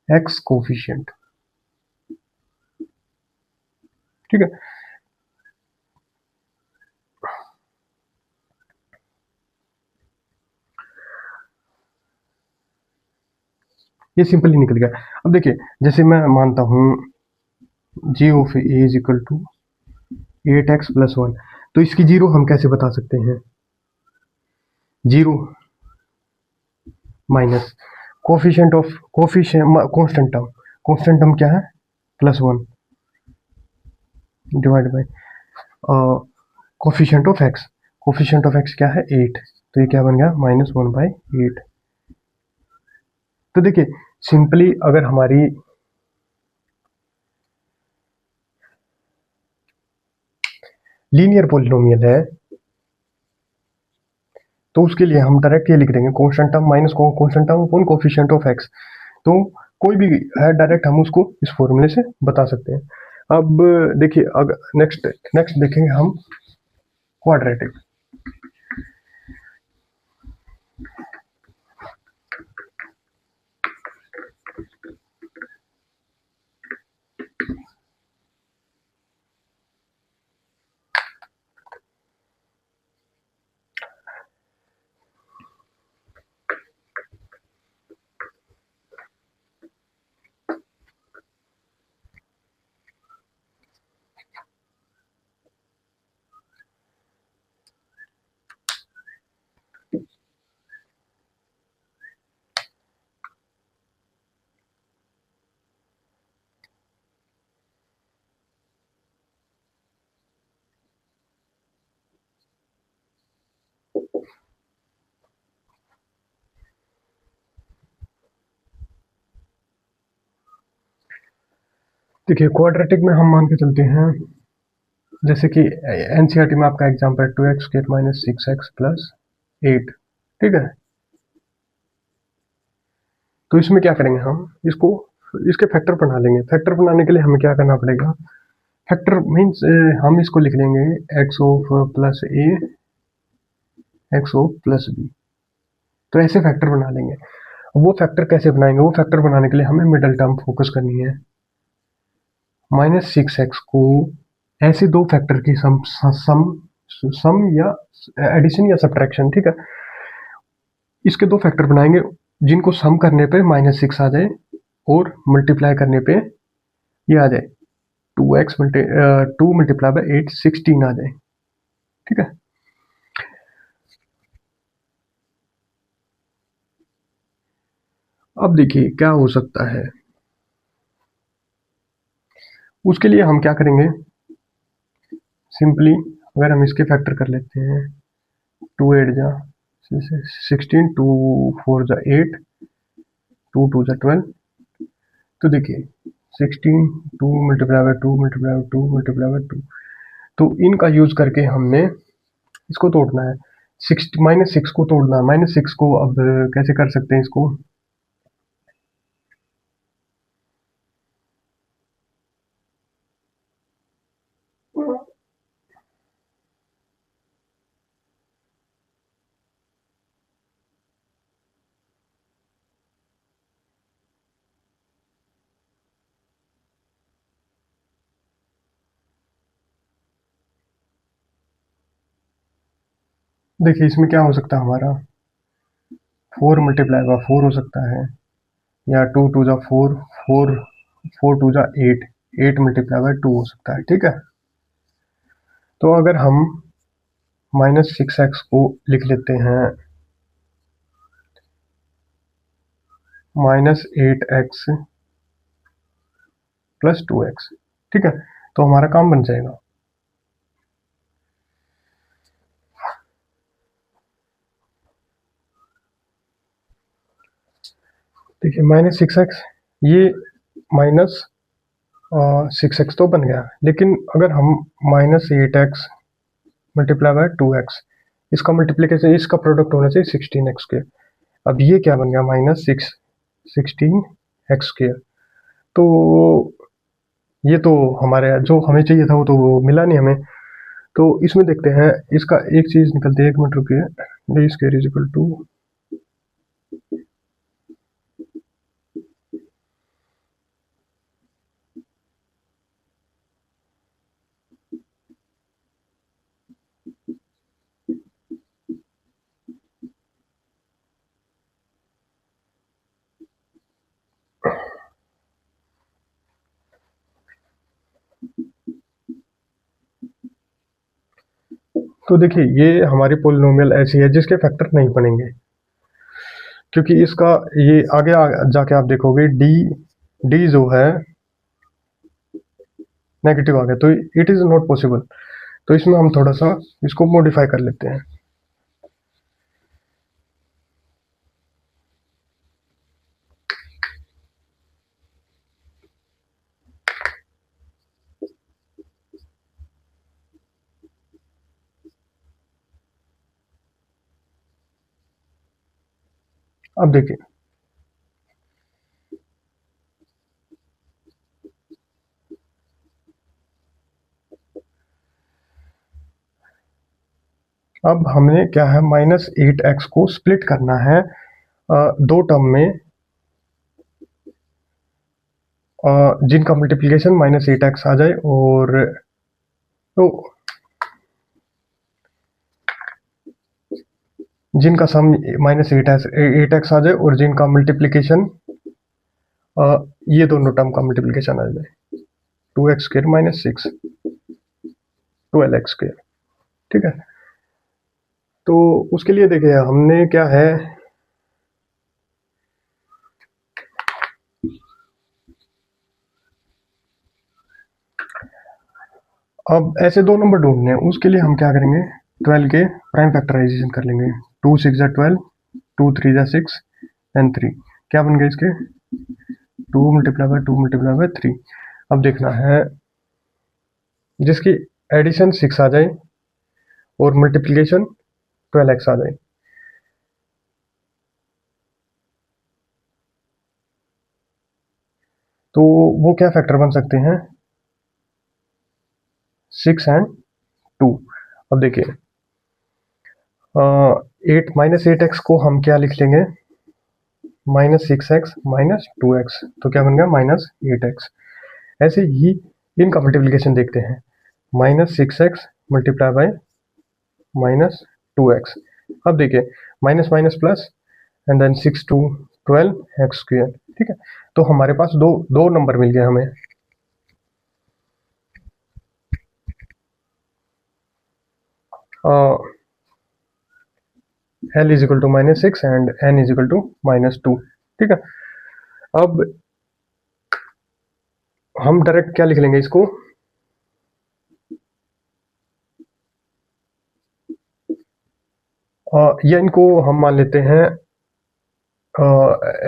एक्स कोफिशिएंट, ठीक है। ये सिंपली निकल गया। अब देखिए जैसे मैं मानता हूँ G of A is equal to 8x plus 1, तो इसकी जीरो हम कैसे बता सकते हैं, zero minus coefficient of constant term क्या है, plus 1 divide by coefficient of X क्या है 8, तो ये क्या बन गया माइनस 1/8। तो देखिए सिंपली अगर हमारी लीनियर पॉलिनोमियल है तो उसके लिए हम डायरेक्ट ये लिख देंगे constant term minus constant term upon coefficient of X. तो कोई भी है डायरेक्ट हम उसको इस फॉर्मूले से बता सकते हैं। अब देखिए अगर नेक्स्ट देखेंगे हम क्वाड्रेटिक। देखिए क्वाड्रेटिक में हम मान के चलते हैं जैसे कि एनसीईआरटी में आपका एग्जाम्पल है 2x square minus 6x plus 8, ठीक है। तो इसमें क्या करेंगे हम, इसको इसके फैक्टर बना लेंगे। फैक्टर बनाने के लिए हमें क्या करना पड़ेगा, फैक्टर मीन्स हम इसको लिख लेंगे X of plus A X of plus B. तो ऐसे फैक्टर बना लेंगे। वो फैक्टर कैसे बनाएंगे, वो फैक्टर बनाने के लिए हमें मिडल टर्म फोकस करनी है। -6x को ऐसे दो फैक्टर की सम या एडिशन या सब्ट्रैक्शन, ठीक है। इसके दो फैक्टर बनाएंगे जिनको सम करने पे -6 आ जाए और मल्टीप्लाई करने पे ये आ जाए 2x टू मल्टीप्लाई बाई 8 16 आ जाए, ठीक है। अब देखिए क्या हो सकता है, उसके लिए हम क्या करेंगे, सिंपली अगर हम इसके फैक्टर कर लेते हैं, 2 8 जा 16, 2 4 जा 8, 2 2 जा 12, तो देखिए 16 2 multiply by 2 multiply by 2 multiply by 2, तो इनका यूज करके हमने इसको तोड़ना है, -6 को तोड़ना है। -6 को अब कैसे कर सकते हैं इसको, देखिए इसमें क्या हो सकता है हमारा, 4 मल्टीप्लाई बाई 4 हो सकता है, या 2 2 जा 4, 4 4 2 जा 8, 8 मल्टीप्लाई बाई 2 हो सकता है, ठीक है। तो अगर हम -6x को लिख लेते हैं -8x प्लस 2x, ठीक है, तो हमारा काम बन जाएगा। देखिए -6x, ये -6x तो बन गया, लेकिन अगर हम -8x मल्टीप्लाई बाय 2x, इसका मल्टीप्लिकेशन, इसका प्रोडक्ट होना चाहिए 16x के, अब ये क्या बन गया -16x², तो ये तो हमारे जो हमें चाहिए था वो तो मिला नहीं हमें। तो इसमें देखते हैं, इसका एक चीज निकलती है, 1 मिनट रुकिए, d² इज इक्वल टू, तो देखिए ये हमारी पोलिनोमियल ऐसी है जिसके फैक्टर नहीं बनेंगे, क्योंकि इसका ये आगे जाके आप देखोगे डी डी जो है नेगेटिव आ गया, तो इट इज नॉट पॉसिबल। तो इसमें हम थोड़ा सा इसको मॉडिफाई कर लेते हैं। अब देखिए, अब हमने क्या है, -8x को स्प्लिट करना है दो टर्म में, जिनका मल्टीप्लिकेशन -8x आ जाए, और तो जिनका सम -8x आ जाए, और जिनका मल्टीप्लिकेशन ये दोनों टर्म का मल्टीप्लिकेशन आ जाए, 2x² - 6 12x², ठीक है। तो उसके लिए देखिए हमने क्या है, अब ऐसे दो नंबर ढूंढने हैं, उसके लिए हम क्या करेंगे, 12 के प्राइम फैक्टराइजेशन कर लेंगे, 2 6 जा 12, 2 3 जा 6 एंड 3, क्या बन गए इसके, 2 मल्टीप्लाई बाय 2 मल्टीप्लाई बाय 3। अब देखना है जिसकी एडिशन 6 आ जाए और मल्टीप्लिकेशन 12x आ जाए, तो वो क्या फैक्टर बन सकते हैं, 6 एंड 2। अब देखिए 8 -8x को हम क्या लिख लेंगे, -6x - 2x, तो क्या बन गया -8x। ऐसे ही इनका मल्टीप्लिकेशन देखते हैं, -6x मल्टीप्लाई बाय -2x। अब देखिए minus minus plus and then 6 2 12x², ठीक है। तो हमारे पास दो दो नंबर मिल गए हमें। L is equal to -6 and N is equal to -2। ठीक है, अब हम डायरेक्ट क्या लिख लेंगे इसको, या इनको हम मान लेते हैं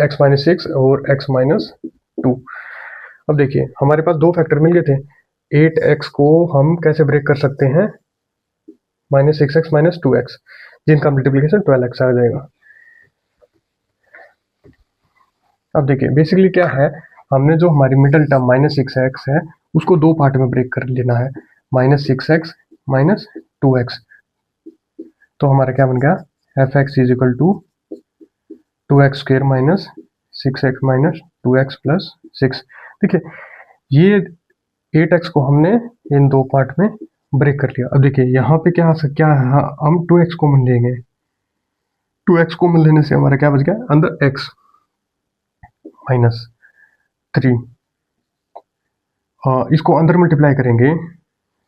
x-6 और x-2। अब देखिए हमारे पास दो फैक्टर मिल गए थे, 8x को हम कैसे ब्रेक कर सकते हैं, -6x -2x, जिनका मल्टीप्लिकेशन 12x आ जाएगा। अब देखिए बेसिकली क्या है, हमने जो हमारी मिडल टर्म -6x है उसको दो पार्ट में ब्रेक कर लेना है, -6x -2x। तो हमारा क्या बन गया, f(x) is equal to 2x² -6x -2x plus 6। देखिए ये 8x को हमने इन दो पार्ट में ब्रेक कर लिया। अब देखिए यहाँ पे क्या है, हम 2x कॉमन लेंगे, 2x कॉमन लेने से हमारा क्या बच गया, अंदर x -3, इसको अंदर मल्टीप्लाई करेंगे।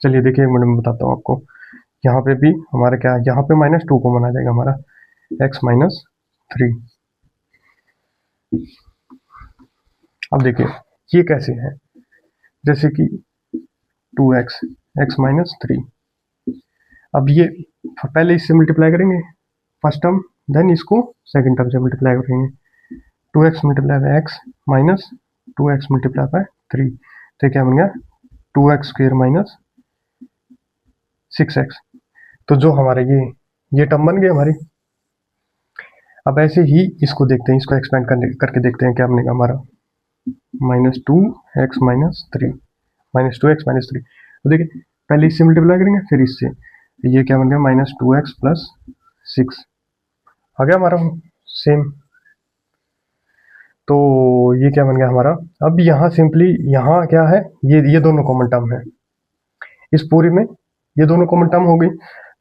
चलिए देखिए एक मिनट में बताता हूँ आपको, यहाँ पे भी हमारा क्या, यहाँ पे -2 कॉमन आ जाएगा हमारा, x -3। अब देखिए ये कैसे है, जैसे कि 2x x -3, अब ये पहले इससे मल्टीप्लाई करेंगे फर्स्ट टर्म, देन इसको सेकंड टर्म से मल्टीप्लाई करेंगे, 2x multiply by x minus 2x multiply by 3, तो क्या बन गया 2x² -6x। तो जो हमारा ये टर्म बन गई हमारी। अब ऐसे ही इसको देखते हैं, इसको एक्सपेंड करके देखते हैं क्या बनेगा हमारा, -2x -3 -2x -3। तो देखिए पहले इससे मल्टीप्लाई करेंगे फिर इससे, ये क्या बन गया -2x प्लस 6 आ गया हमारा सेम। तो ये क्या बन गया हमारा, अब यहाँ सिंपली यहाँ क्या है, ये दोनों कॉमन टर्म है इस पूरी में, ये दोनों कॉमन टर्म हो गई।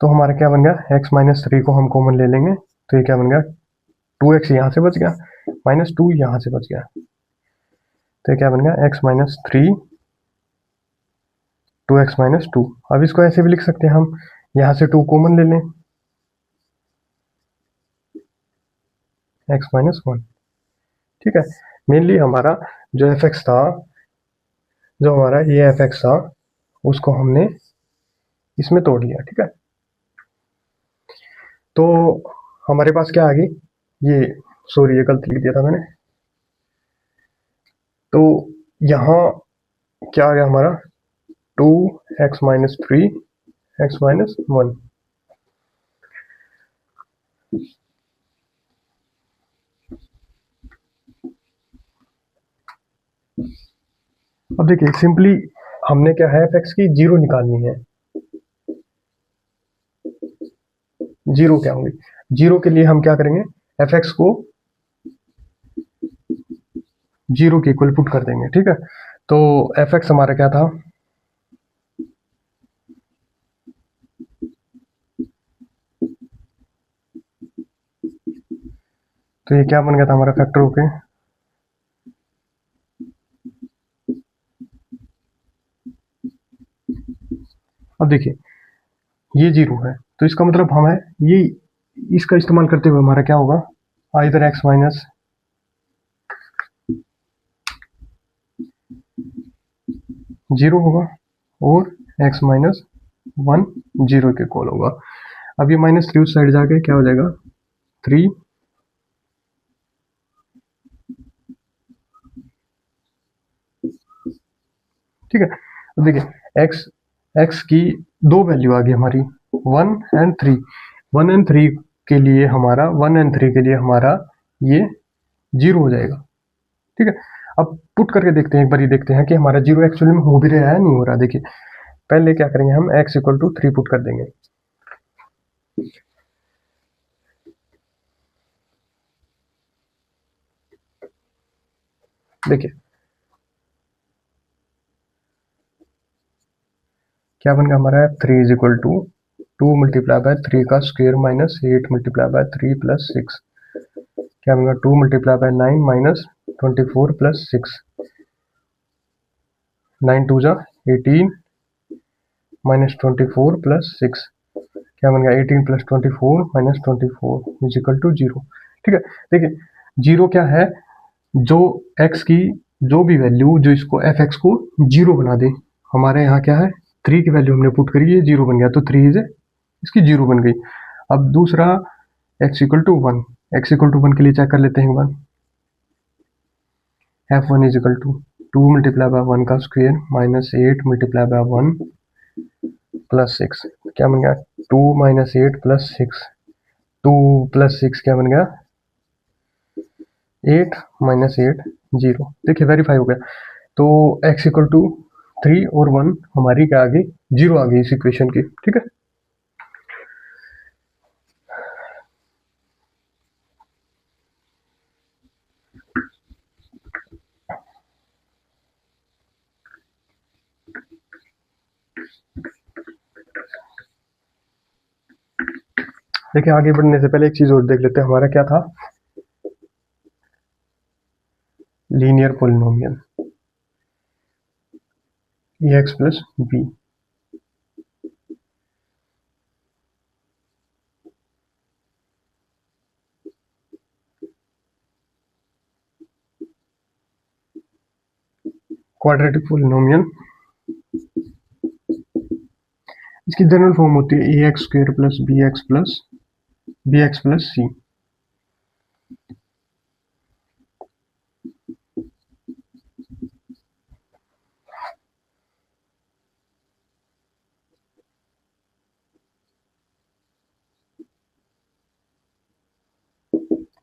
तो हमारा क्या बन गया, x -3 को हम कॉमन ले लेंगे, तो ये क्या बन गया 2x यहाँ से बच गया, -2 यहाँ से बच गया, तो ये क्या बन गया x -3 2x -2। अब इसको ऐसे भी लिख सकते हैं हम, यहाँ से 2 कॉमन ले लें, x -1। ठीक है, मेनली हमारा जो f(x) था, जो हमारा ये f(x) था उसको हमने इसमें तोड़ लिया। ठीक है, तो हमारे पास क्या आ गई, ये सॉरी ये गलत लिख दिया था मैंने, तो यहाँ क्या आ गया हमारा 2x -3 x -1। अब देखिए सिंपली हमने क्या है f(x) की जीरो निकालनी है, जीरो क्या होंगी, जीरो के लिए हम क्या करेंगे, f(x) को जीरो के इक्वल पुट कर देंगे। ठीक है, तो f(x) हमारा क्या था, तो ये क्या बन गया था हमारा फैक्टर होके, अब देखिए ये जीरो है, तो इसका मतलब हमें ये इसका इस्तेमाल करते हुए हमारा क्या होगा, आइदर x माइनस जीरो होगा और x -1 जीरो के इक्वल होगा। अब ये -3 उस साइड जाके क्या हो जाएगा 3, ठीक है। अब देखिए x की दो वैल्यू आ गई हमारी 1 एंड 3, 1 एंड 3 के लिए हमारा 1 एंड 3 के लिए हमारा ये जीरो हो जाएगा। ठीक है, अब पुट करके देखते हैं, एक बार ये देखते हैं कि हमारा जीरो एक्चुअली में हो भी रहा है नहीं हो रहा। देखिए पहले क्या करेंगे हम x = 3 पुट कर देंगे, देखिए क्या बन गया हमारा 3 = 2 मल्टीप्लाई बाय 3 का square minus 8 multiply by 3 plus 6, क्या बन गया 2 मल्टीप्लाई बाय 9 माइनस 24 प्लस 6, 9 2 जा 18 माइनस 24 प्लस 6, क्या बन गया 18 + 24 - 24 इज इक्वल टू 0। ठीक है, देखिए 0 क्या है, जो x की जो भी वैल्यू जो इसको f(x) को 0 बना दे। हमारे यहाँ क्या है 3 की वैल्यू हमने पुट करी है, 0 बन गया, तो 3 इज इसकी 0 बन गई। अब दूसरा x equal to 1, x equal to 1 के लिए चेक कर लेते हैं एक बार। f1 इज इक्वल टू 2 × 1 का स्क्वायर -8 × 1 + 6, क्या बन गया 2 - 8 + 6, 2 + 6 क्या बन गया 8 - 8 0। देखिए वेरीफाई हो गया। तो x इक्वल टू 3 और 1 हमारी क्या आ गई 0 आ गई इस इक्वेशन की। ठीक है, देखिए आगे बढ़ने से पहले एक चीज और देख लेते हैं, हमारा क्या था linear polynomial ax + b। Quadratic polynomial, इसकी जनरल फॉर्म होती है ax² + bx + c।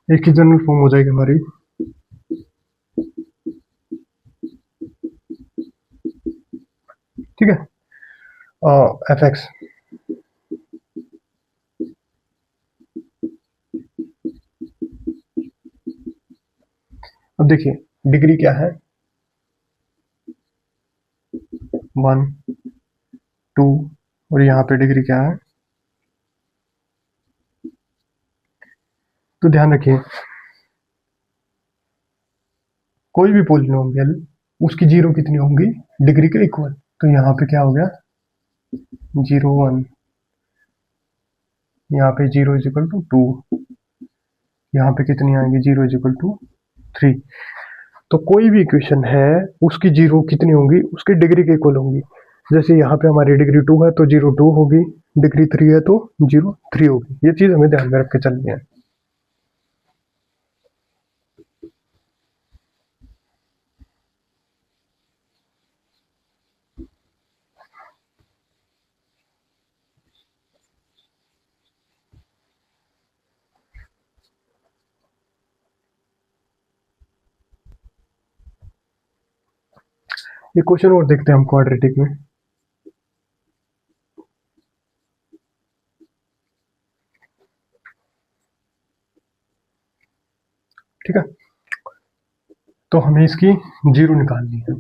इसकी जनरल फॉर्म हो जाएगी हमारी ठीक है f(x). अब देखिए डिग्री क्या है 1 2 और यहाँ पे डिग्री क्या है, तो ध्यान रखिए कोई भी पॉलिनोमियल उसकी जीरो कितनी होंगी डिग्री के इक्वल। तो यहाँ पे क्या हो गया 0 1, यहाँ पे 0 इज इक्वल टू 2, यहाँ पे कितनी आएंगी 0 इज इक्वल टू 3। तो कोई भी इक्वेशन है उसकी जीरो कितनी होंगी उसकी डिग्री के इक्वल होंगी। जैसे यहाँ पे हमारी डिग्री 2 है तो 0 2 होगी, डिग्री 3 है तो 0 3 होगी। ये चीज हमें ध्यान में रख के चलनी है। ये क्वेश्चन और देखते हैं हम क्वाड्रेटिक में। ठीक है, तो हमें इसकी जीरो निकालनी है।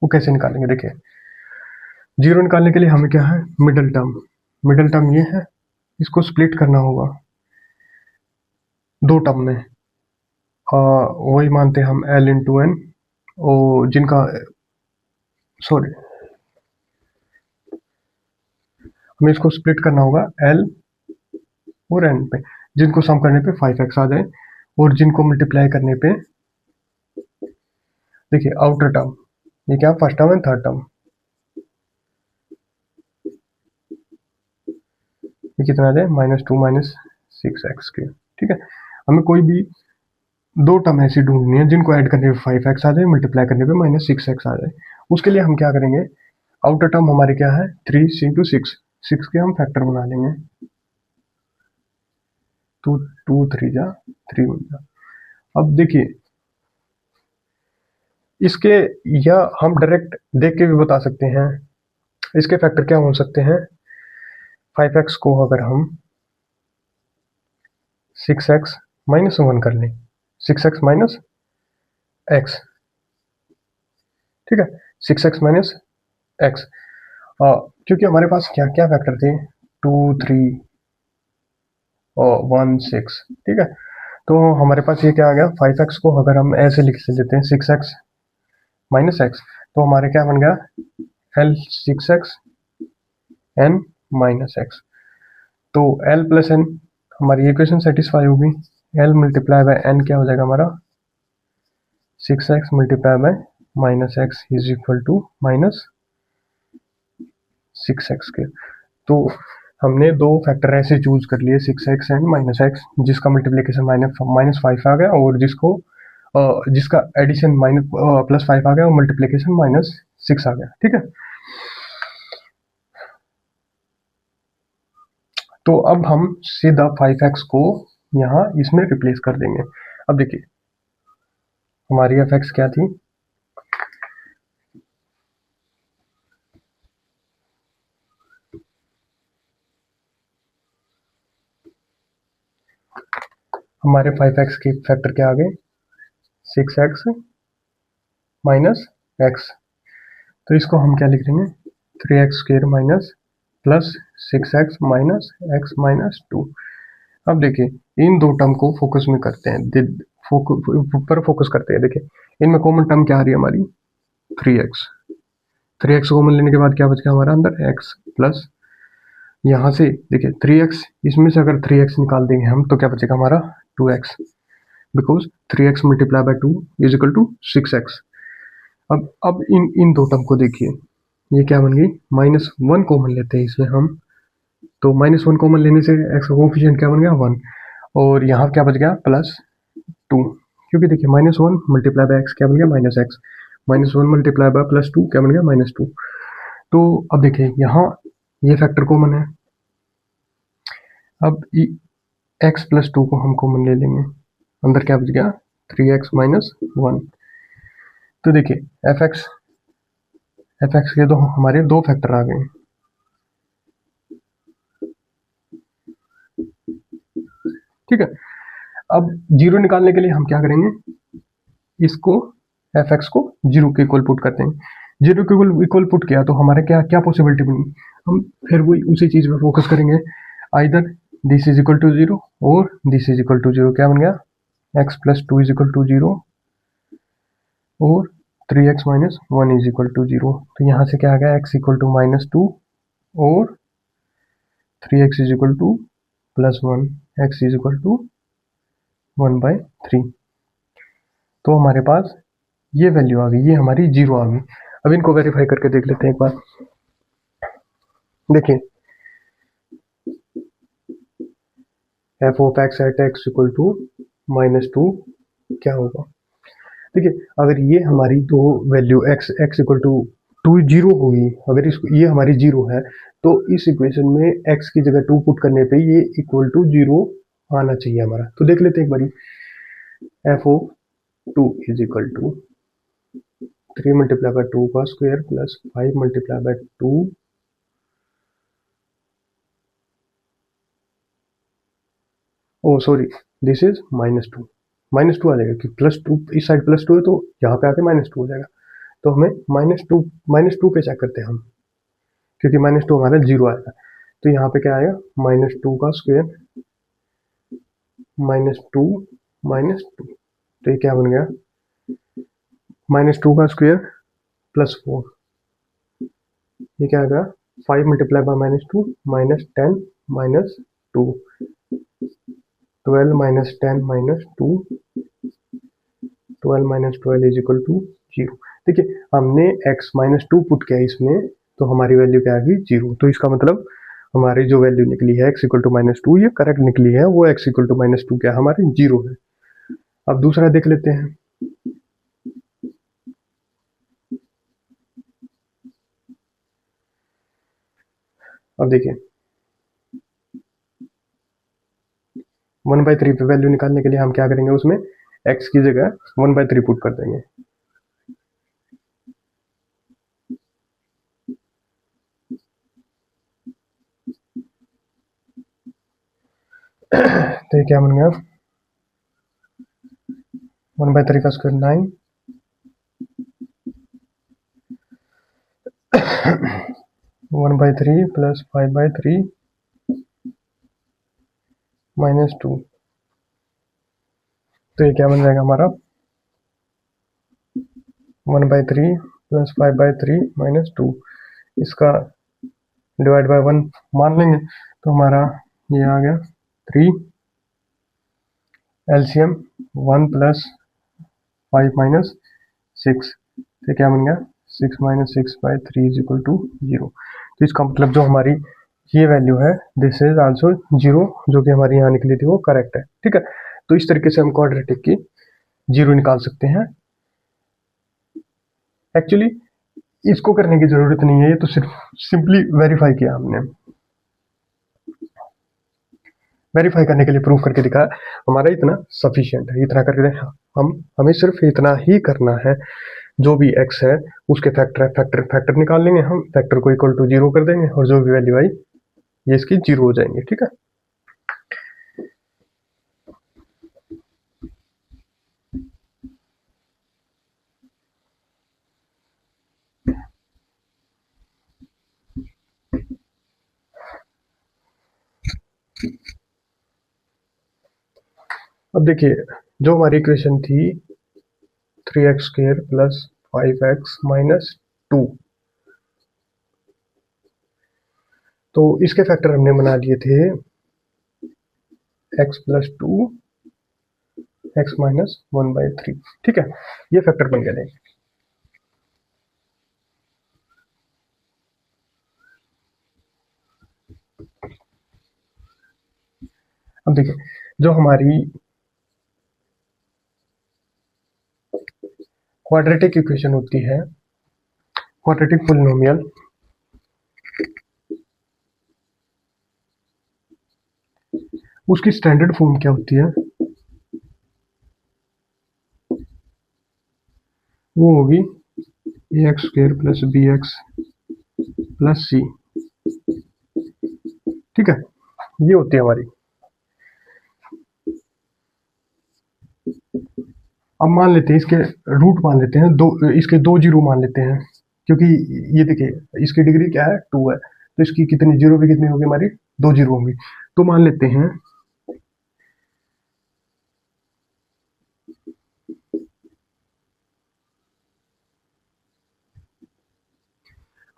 वो कैसे निकालेंगे, देखिए जीरो निकालने के लिए हमें क्या है मिडल टर्म, मिडल टर्म ये है, इसको स्प्लिट करना होगा दो टर्म में। वही मानते हैं हम L × n, और जिनका सॉरी हमें इसको स्प्लिट करना होगा L और n पे, जिनको सम करने पे 5x आ जाए और जिनको मल्टीप्लाई करने पे देखिए आउटर टर्म ये क्या first term and third term ये कितना आ जाए -2 - 6x²। ठीक है, हमें कोई भी दो टर्म ऐसी ढूंढनी है जिनको ऐड करने पे 5x आ जाए, मल्टीप्लाई करने पे -6x आ जाए। उसके लिए हम क्या करेंगे आउटर टर्म हमारे क्या है 3 × 6, 6 के हम फैक्टर बना लेंगे, तो 2 3 जा 3 बन जा। अब देखिए इसके या हम डायरेक्ट देख के भी बता सकते हैं इसके फैक्टर क्या हो सकते हैं। 5x को अगर हम 6x - 1 कर लें, 6x - x, ठीक है 6x - x, क्योंकि हमारे पास क्या क्या फैक्टर थे 2 3 और 1 6। ठीक है, तो हमारे पास ये क्या आ गया 5x को अगर हम ऐसे लिख लेते हैं 6x - x, तो हमारे क्या बन गया L 6x N minus X. तो एल प्लस एन हमारी इक्वेशन सेटिस्फाई होगी। एल मल्टीप्लाई बाय एन क्या हो जाएगा हमारा 6x multiply by minus X is equal to minus 6x के। तो हमने दो फैक्टर ऐसे चूज कर लिए 6x एंड माइनस एक्स, जिसका मल्टीप्लिकेशन माइनस 5 आ गया और जिसका एडिशन माइनस प्लस 5 आ गया और मल्टीप्लिकेशन -6 आ गया। ठीक है, तो अब हम सीधा 5x को यहाँ इसमें रिप्लेस कर देंगे। अब देखिए हमारी fx क्या थी, हमारे 5x के फैक्टर क्या आ गए 6x माइनस एक्स। तो इसको हम क्या लिख देंगे 3x square minus plus 6x minus x minus 2। अब देखिए इन दो टर्म को फोकस में करते हैं, फोकस करते हैं। देखिए इनमें कॉमन टर्म क्या आ रही है हमारी 3x। 3x कॉमन लेने के बाद क्या बच गया हमारा अंदर x प्लस यहाँ से देखिए 3x, इसमें से अगर 3x निकाल देंगे हम तो क्या बचेगा हमारा 2x, because 3x multiply by 2 is equal to 6x। अब इन दो टर्म को देखिए, ये क्या बन गई -1 कॉमन लेते हैं इसमें हम, तो -1 कॉमन लेने से x का कोफिशिएंट क्या बन गया 1, और यहाँ क्या बच गया +2, क्योंकि देखिए -1 मल्टीप्लाई बाय x क्या बन गया -x, -1 मल्टीप्लाई बाय +2 क्या बन गया -2। तो अब देखिए यहाँ ये फैक्टर कॉमन है, अब x प्लस 2 को हम कॉमन ले लेंगे, अंदर क्या बच गया 3x माइनस 1। तो देखिए fx के तो हमारे दो फैक्टर आ गए। ठीक है, अब जीरो निकालने के लिए हम क्या करेंगे, इसको fx को जीरो के इक्वल पुट करते हैं। जीरो के इक्वल पुट किया तो हमारे क्या क्या पॉसिबिलिटी बनी, हम फिर वही उसी चीज पे फोकस करेंगे, either this is equal to zero or this is equal to zero. क्या बन गया x plus 2 is equal to zero और 3x minus 1 is equal to zero. तो यहाँ से क्या आ गया x इक्वल टू -2 और 3x is equal to +1, x is equal to 1/3। तो हमारे पास ये वैल्यू आ गई, ये हमारी जीरो आ गई। अब इनको वेरीफाई करके देख लेते हैं एक बार। देखिए f of x at x equal to -2 क्या होगा। देखिए अगर ये हमारी दो value x equal to 2 zero होगी, अगर इसको ये हमारी जीरो है तो इस इक्वेशन में x की जगह 2 पुट करने पे ये इक्वल टू जीरो आना चाहिए हमारा। तो देख लेते हैं एक बारी, f of 2 is equal to 3 multiply by 2 का square plus 5 multiply by 2 oh sorry this is -2 आ जाएगा, कि +2 इस साइड +2 है तो यहाँ पे आके -2 हो जाएगा। तो हमें -2 पे चेक करते हैं हम, क्योंकि -2 हमारा जीरो आएगा। तो यहाँ पे क्या आएगा -2 का स्क्वायर -2 -2, तो ये क्या बन गया -2 का स्क्वायर +4, ये क्या आएगा 5 multiply by -2 -10 -2 12 -10 -2 12 - 12 is equal to 0। देखिए हमने x -2 पुट किया इसमें, तो हमारी वैल्यू क्या आ गई 0। तो इसका मतलब हमारी जो वैल्यू निकली है x इक्वल टू -2 ये करेक्ट निकली है, वो x इक्वल टू -2 क्या हमारे 0 है। अब दूसरा देख लेते हैं। अब देखिए 1/3 पे वैल्यू निकालने के लिए हम क्या करेंगे, उसमें x की जगह 1/3 पुट कर देंगे। तो ये क्या बन गया 1/3 का स्क्वायर 9 1/3 प्लस 5/3 -2, तो ये क्या बन जाएगा हमारा 1/3 प्लस 5/3 -2। इसका डिवाइड बाय 1 मान लेंगे तो हमारा ये आ गया 3, एलसीएम 1 प्लस 5 माइनस 6, तो क्या बन गया 6 माइनस 6/3 इज इक्वल टू 0। तो इसका मतलब जो हमारी ये वैल्यू है दिस इज आल्सो 0, जो कि हमारी यहाँ निकली थी वो करेक्ट है, ठीक है। तो इस तरीके से हम क्वाड्रेटिक की 0 निकाल सकते हैं। एक्चुअली इसको करने की जरूरत नहीं है, ये तो सिर्फ सिंपली वेरीफाई किया हमने, वेरीफाई करने के लिए प्रूफ करके दिखाया, हमारा इतना सफिशिएंट है, इतना करके हम हमें सिर्फ इतना ही करना है। जो भी x है उसके फैक्टर निकाल लेंगे हम, फैक्टर को इक्वल टू 0 कर देंगे और जो भी वैल्यू आई ये इसकी 0 हो जाएंगे, ठीक है। अब देखिए जो हमारी इक्वेशन थी 3x² प्लस 5x माइनस 2, तो इसके फैक्टर हमने बना लिए थे x प्लस 2 x माइनस 1/3, ठीक है, ये फैक्टर बन गए। अब देखिए जो हमारी क्वाड्रेटिक इक्वेशन होती है, क्वाड्रेटिक पोलिनोमियल, उसकी स्टैंडर्ड फॉर्म क्या होती है, वो होगी ax² plus bx plus c, ठीक है, ये होती है हमारी। अब मान लेते हैं इसके रूट मान लेते हैं, इसके 2 जीरो मान लेते हैं, क्योंकि ये देखिए इसकी डिग्री क्या है 2 है, तो इसकी कितनी जीरो भी कितनी होगी हमारी 2 जीरो होंगी। तो मान लेते हैं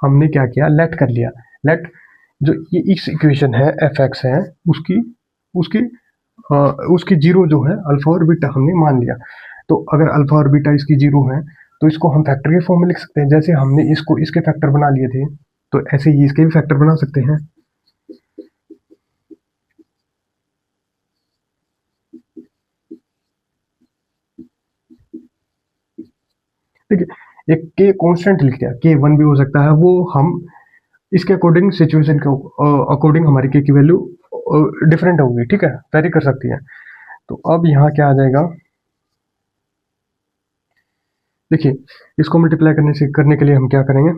हमने क्या किया, लेट कर लिया, लेट जो ये इस इक्वेशन है एफ एक्स है उसकी उसकी उसकी जीरो जो है अल्फा और बीटा हमने मान लिया। तो अगर अल्फा और बीटा इसकी जीरो है तो इसको हम फैक्टर के फॉर्म में लिख सकते हैं, जैसे हमने इसको इसके फैक्टर बना लिए थे तो ऐसे ही इसके भी फैक्टर बना सकते हैं। देखिए एक के कांस्टेंट लिख दिया, के 1 भी हो सकता है, वो हम इसके अकॉर्डिंग सिचुएशन के अकॉर्डिंग हमारी के की वैल्यू डिफरेंट होगी, ठीक है, वेरी कर सकती है। तो अब यहाँ क्या आ जाएगा, देखिए इसको मल्टीप्लाई करने के लिए हम क्या करेंगे,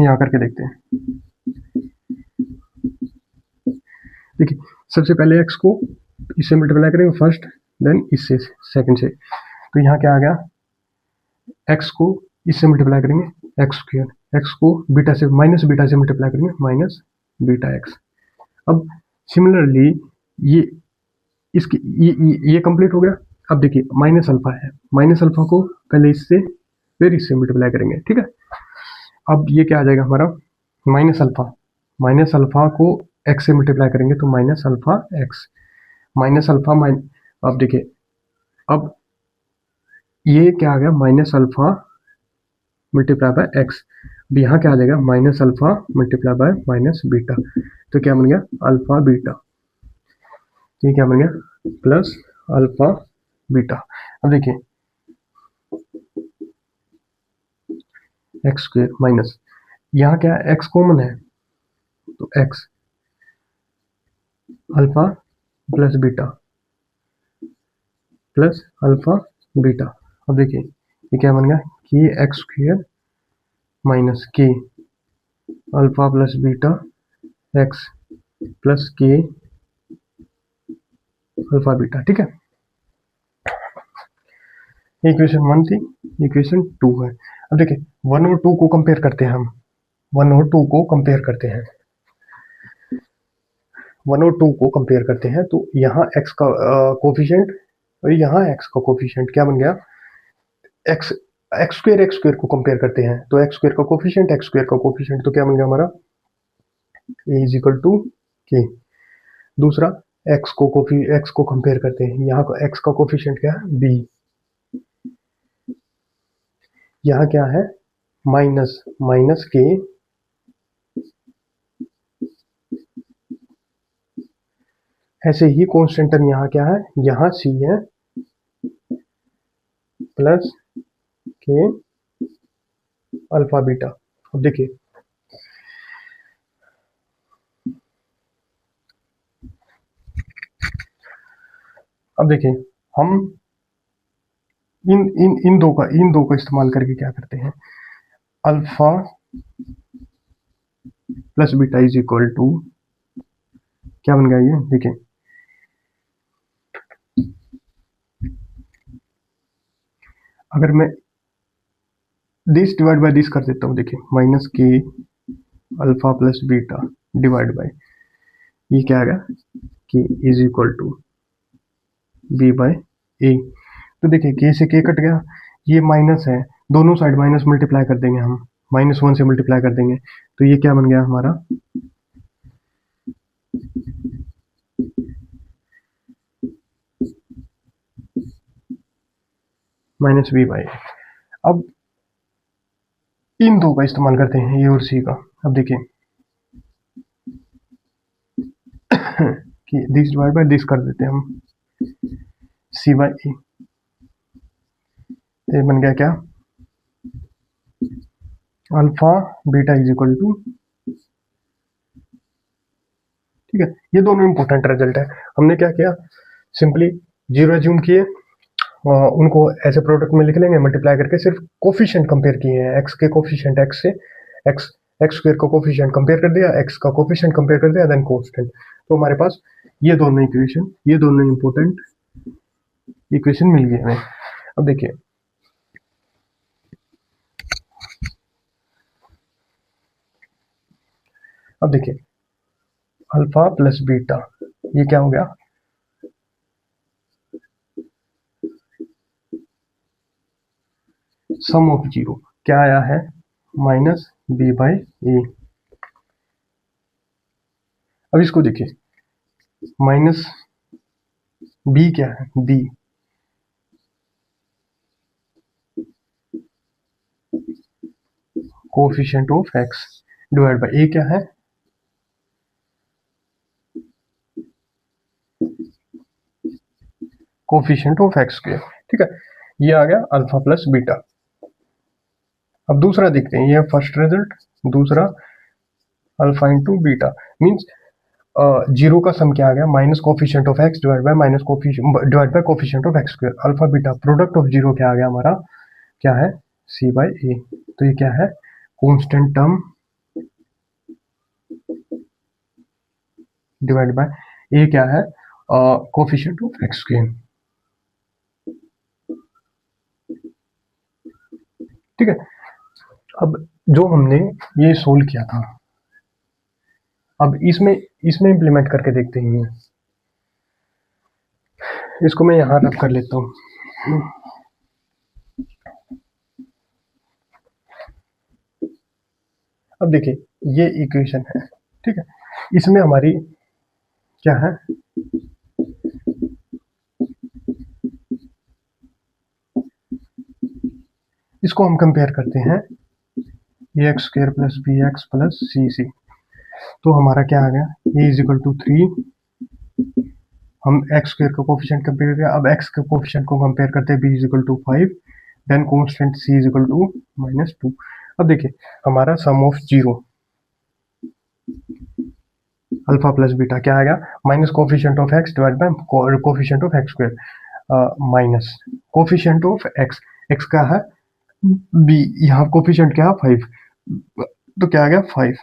यहाँ करके देखते हैं। देखिए सबसे पहले x को इससे मल्टीप्लाई करेंगे फर्स्ट, देन इससे सेकंड से, तो यहाँ क्या आ गया, x को इससे मल्टीप्लाई करेंगे x², x को बीटा से माइनस बीटा से मल्टीप्लाई करेंगे माइनस बीटा x। अब सिमिलरली ये इसकी ये कंप्लीट हो गया। अब देखिए माइनस अल्फा है, माइनस अल्फा को पहले इससे फिर इससे मल्टीप्लाई करेंगे, ठीक है। अब ये क्या आ जाएगा हमारा माइनस अल्फा को x से मल्टीप्लाई करेंगे तो minus alpha x, minus alpha अब देखिए अब ये क्या आ गया, minus alpha multiply by x. अब यहाँ क्या आ जाएगा, minus alpha multiply by minus beta, तो क्या बन गया अल्फा बीटा, ये क्या बन गया प्लस अल्फा बीटा। अब देखिए x² माइनस यहाँ क्या है x कॉमन है तो x alpha plus beta plus alpha beta. अब देखिए ये क्या बन गया कि x² minus k alpha plus beta x plus के अल्फा बीटा, ठीक है। इक्वेशन 1 थी, इक्वेशन 2 है। अब देखिए 1 और 2 को कंपेयर करते हैं हम, 1 और 2 को कंपेयर करते हैं, 1 और 2 को कंपेयर करते हैं, तो यहाँ x का कोफिशिएंट और यहाँ x का कोफिशिएंट क्या बन गया, x एक्स स्क्वेयर को कंपेयर करते हैं, तो एक्स स्क्वेयर का कोफिशिएंट तो क्या बन गया हमारा ए इज इक्वल टू के। दूसरा एक्स को कंपेयर करते हैं, यहाँ को एक्स का कोफिशिएंट क्या है बी, यहाँ क्या है माइनस के, ऐसे ही कांस्टेंट टर्म यहाँ क्या है, यहाँ सी है प्लस के अल्फा बीटा। अब देखिए हम इन दो का इस्तेमाल करके क्या करते हैं, alpha plus beta is equal to क्या बन गया ये देखिए, अगर मैं दिस डिवाइड बाय दिस कर देता हूँ, देखिए minus k alpha plus beta divide by ये क्या आ गया कि is equal to B by A. तो देखिए के से के कट गया, ये माइनस है, दोनों साइड माइनस मल्टीप्लाई कर देंगे हम, -1 से मल्टीप्लाई कर देंगे, तो ये क्या बन गया हमारा माइनस बी बाई। अब इन दो का इस्तेमाल करते हैं ए और सी का। अब देखिए कि दिस डिवाइड बाय दिस कर देते हैं हम, सी बाई ए, ये बन गया क्या alpha beta is equal to, ठीक है। ये दोनों इंपॉर्टेंट रिजल्ट है। हमने क्या किया, सिंपली जीरो एज्यूम किए, उनको ऐसे प्रोडक्ट में लिख लेंगे मल्टीप्लाई करके, सिर्फ कोफिशिएंट कंपेयर किए हैं, एक्स के कोफिशिएंट एक्स से एक्स स्क्वायर का कोफिशिएंट कंपेयर कर दिया, एक्स का कोफिशिएंट कंपेयर कर दिया, देन कांस्टेंट। तो हमारे पास ये दोनों इक्वेशन, ये दोनों इंपॉर्टेंट इक्वेशन मिल गए हमें। अब देखिए अल्फा प्लस बीटा ये क्या हो गया, सम ऑफ जीरो क्या आया है माइनस बी बाई ए। अब इसको देखिए माइनस बी क्या है, B coefficient of X divide by A क्या है कोफिशिएंट ऑफ एक्स स्क्वायर, ठीक है। ये आ गया अल्फा प्लस बीटा। अब दूसरा देखते हैं, ये फर्स्ट रिजल्ट, दूसरा alpha into beta means zero का सम क्या आ गया minus coefficient of X divide by coefficient of X square, alpha beta product of zero क्या आ गया हमारा, क्या है सी बाई ए। तो ये क्या है कांस्टेंट टर्म डिवाइड बाय ए क्या है कोफिशिएंट ऑफ एक्स स्क्वायर, ठीक है। अब जो हमने ये सोल्व किया था, अब इसमें इंप्लीमेंट करके देखते हैं। इसको मैं यहां रब कर लेता हूं। अब देखिए ये इक्वेशन है, ठीक है। इसमें हमारी क्या है, इसको हम कंपेयर करते हैं A X square plus B X plus C C. तो हमारा क्या आ गया ए इज इक्वल टू 3, हम एक्स स्क्वायर का कोफिशिएंट कंपेयर किया, अब एक्स के कोफिशिएंट को कंपेयर करते हैं B is equal to 5, then constant C is equal to -2। अब देखिए हमारा sum of zero alpha plus beta क्या आएगा minus coefficient of X divide by coefficient of X square minus coefficient of X, X का है B, यहाँ coefficient क्या है 5, तो क्या आ गया 5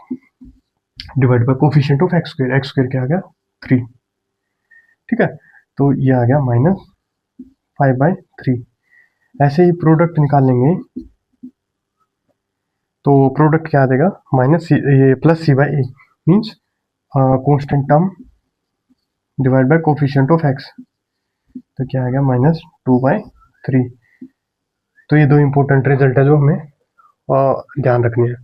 divide by coefficient of X square क्या आ गया 3, ठीक है। तो ये आ गया -5/3। ऐसे ही प्रोडक्ट निकाल लेंगे, तो प्रोडक्ट क्या आ जाएगा ये plus C by A means constant term divide by coefficient of X, तो क्या आ गया -2/3। तो ये दो इंपॉर्टेंट रिजल्ट है जो हमें ध्यान रखनी है।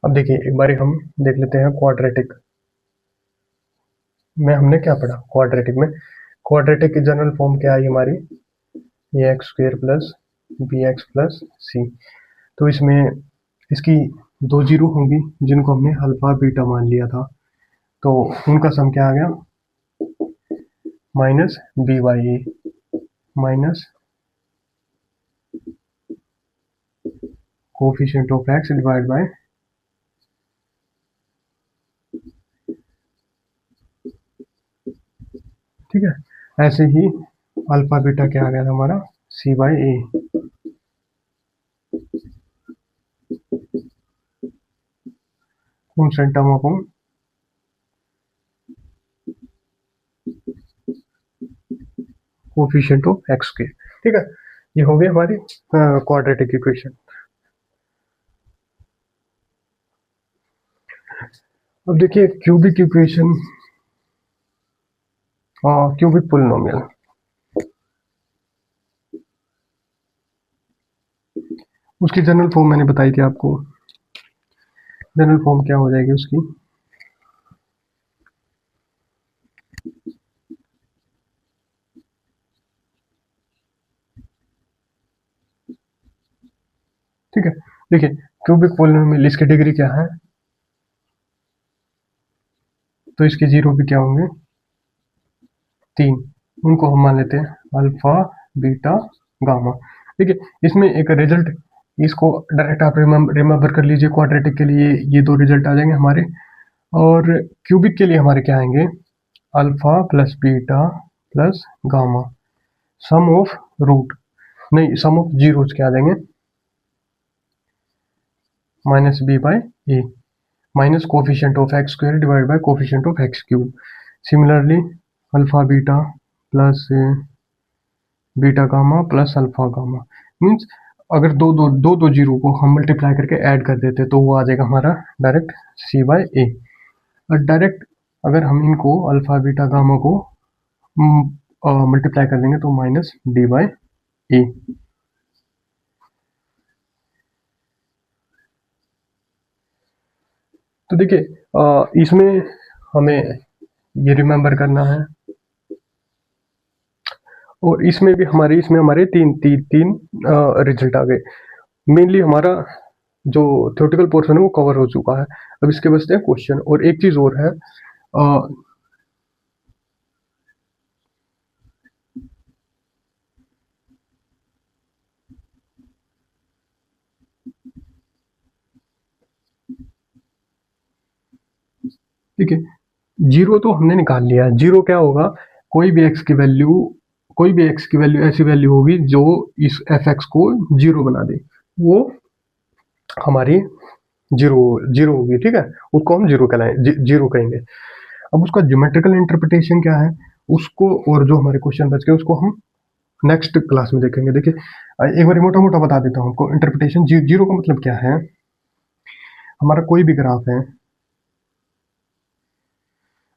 अब देखिए एक बारी हम देख लेते हैं क्वाड्रेटिक में हमने क्या पढ़ा। क्वाड्रेटिक की जनरल फॉर्म क्या आई हमारी, A X square plus B X plus C. तो इसमें इसकी दो जीरो होंगी जिनको हमने अल्फा बीटा मान लिया था, तो उनका सम क्या आ गया, minus B by A minus coefficient of X divide by ठीक है। ऐसे ही अल्फा बीटा क्या आ गया था हमारा, C by A. Constant term upon coefficient of X के, ठीक है। ये हो गई हमारी क्वाड्रेटिक इक्वेशन। अब देखिए क्यूबिक इक्वेशन, क्यूबिक पोलिनोमियल, उसकी जनरल फॉर्म मैंने बताई थी आपको। जनरल फॉर्म क्या हो जाएगी उसकी, ठीक है। देखिए क्यूबिक पोलिनोमियल, इसकी डिग्री क्या है, तो इसके जीरो भी क्या होंगे, 3। उनको हम मान लेते हैं अल्फा बीटा गामा। देखिए इसमें एक रिजल्ट, इसको डायरेक्ट आप रिमेंबर कर लीजिए, क्वाड्रेटिक के लिए ये दो रिजल्ट आ जाएंगे हमारे, और क्यूबिक के लिए हमारे क्या आएंगे, alpha plus beta plus gamma, sum of root, नहीं सम ऑफ जीरोज क्या आ जाएंगे, minus B by A minus coefficient of X square divide by coefficient of X cube. Similarly alpha beta plus beta gamma plus alpha gamma, means अगर दो zero को हम multiply करके add कर देते तो वो आ जाएगा हमारा डायरेक्ट सी बाई ए। और डायरेक्ट अगर हम इनको अल्फा बीटा गामा को मल्टीप्लाई कर देंगे तो माइनस डी बाई ए। तो देखिए इसमें हमें ये रिमेंबर करना है, और इसमें हमारे तीन रिजल्ट आ गए। मेनली हमारा जो थ्योरेटिकल पोर्शन है वो कवर हो चुका है। अब इसके बचते हैं क्वेश्चन, और एक चीज और है, ठीक है, जीरो तो हमने निकाल लिया। जीरो क्या होगा, कोई भी एक्स की वैल्यू ऐसी वैल्यू होगी जो इस एफ एक्स को जीरो बना दे, वो हमारी जीरो जीरो होगी, ठीक है। उसको हम जीरो कहेंगे। अब उसका ज्योमेट्रिकल इंटरप्रिटेशन क्या है उसको, और जो हमारे क्वेश्चन बच गए उसको हम नेक्स्ट क्लास में देखेंगे। देखिए एक बार मोटा मोटा बता देता हूँ आपको इंटरप्रिटेशन। जीरो का मतलब क्या है, हमारा कोई भी ग्राफ है,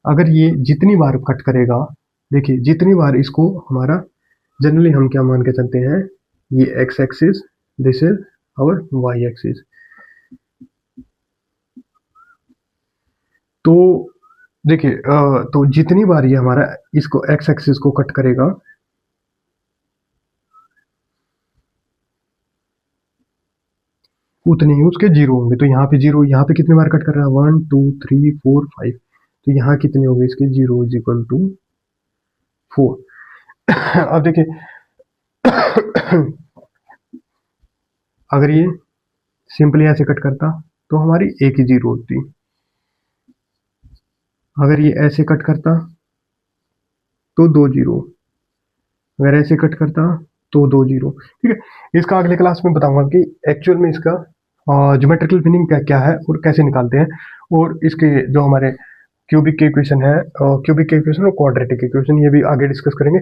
अगर ये जितनी बार कट करेगा, देखिए जितनी बार इसको हमारा जनरली हम क्या मान के चलते हैं, ये X axis, this is our Y axis. तो देखिए तो जितनी बार ये हमारा इसको एक्स एक्सिस को कट करेगा, उतने ही उसके जीरो होंगे। तो यहाँ पे जीरो, यहाँ पे कितनी बार कट कर रहा है, 1 2 3 4 5, तो यहाँ कितने हो गए इसके, जीरो इज इक्वल टू 4। अब देखिए अगर ये सिंपली ऐसे कट करता तो हमारी एक ही जीरो होती, अगर ये ऐसे कट करता तो दो जीरो, अगर ऐसे कट करता तो दो जीरो, ठीक है। इसका अगले क्लास में बताऊंगा कि एक्चुअल में इसका ज्योमेट्रिकल मीनिंग क्या क्या है और कैसे निकालते हैं, और इसके जो हमारे क्यूबिक के इक्वेशन है, क्यूबिक के इक्वेशन और क्वाड्रेटिक इक्वेशन, ये भी आगे डिस्कस करेंगे।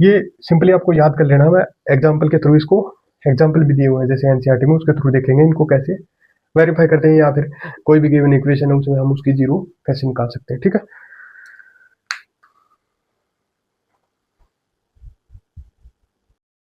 ये सिंपली आपको याद कर लेना, मैं एग्जाम्पल के थ्रू इसको, एग्जाम्पल भी दिए हुए हैं जैसे एनसीईआरटी में, उसके थ्रू देखेंगे इनको कैसे वेरीफाई करते हैं, या फिर कोई भी गिवन इक्वेशन है उसमें हम उसकी जीरो कैसे निकाल सकते हैं, ठीक है।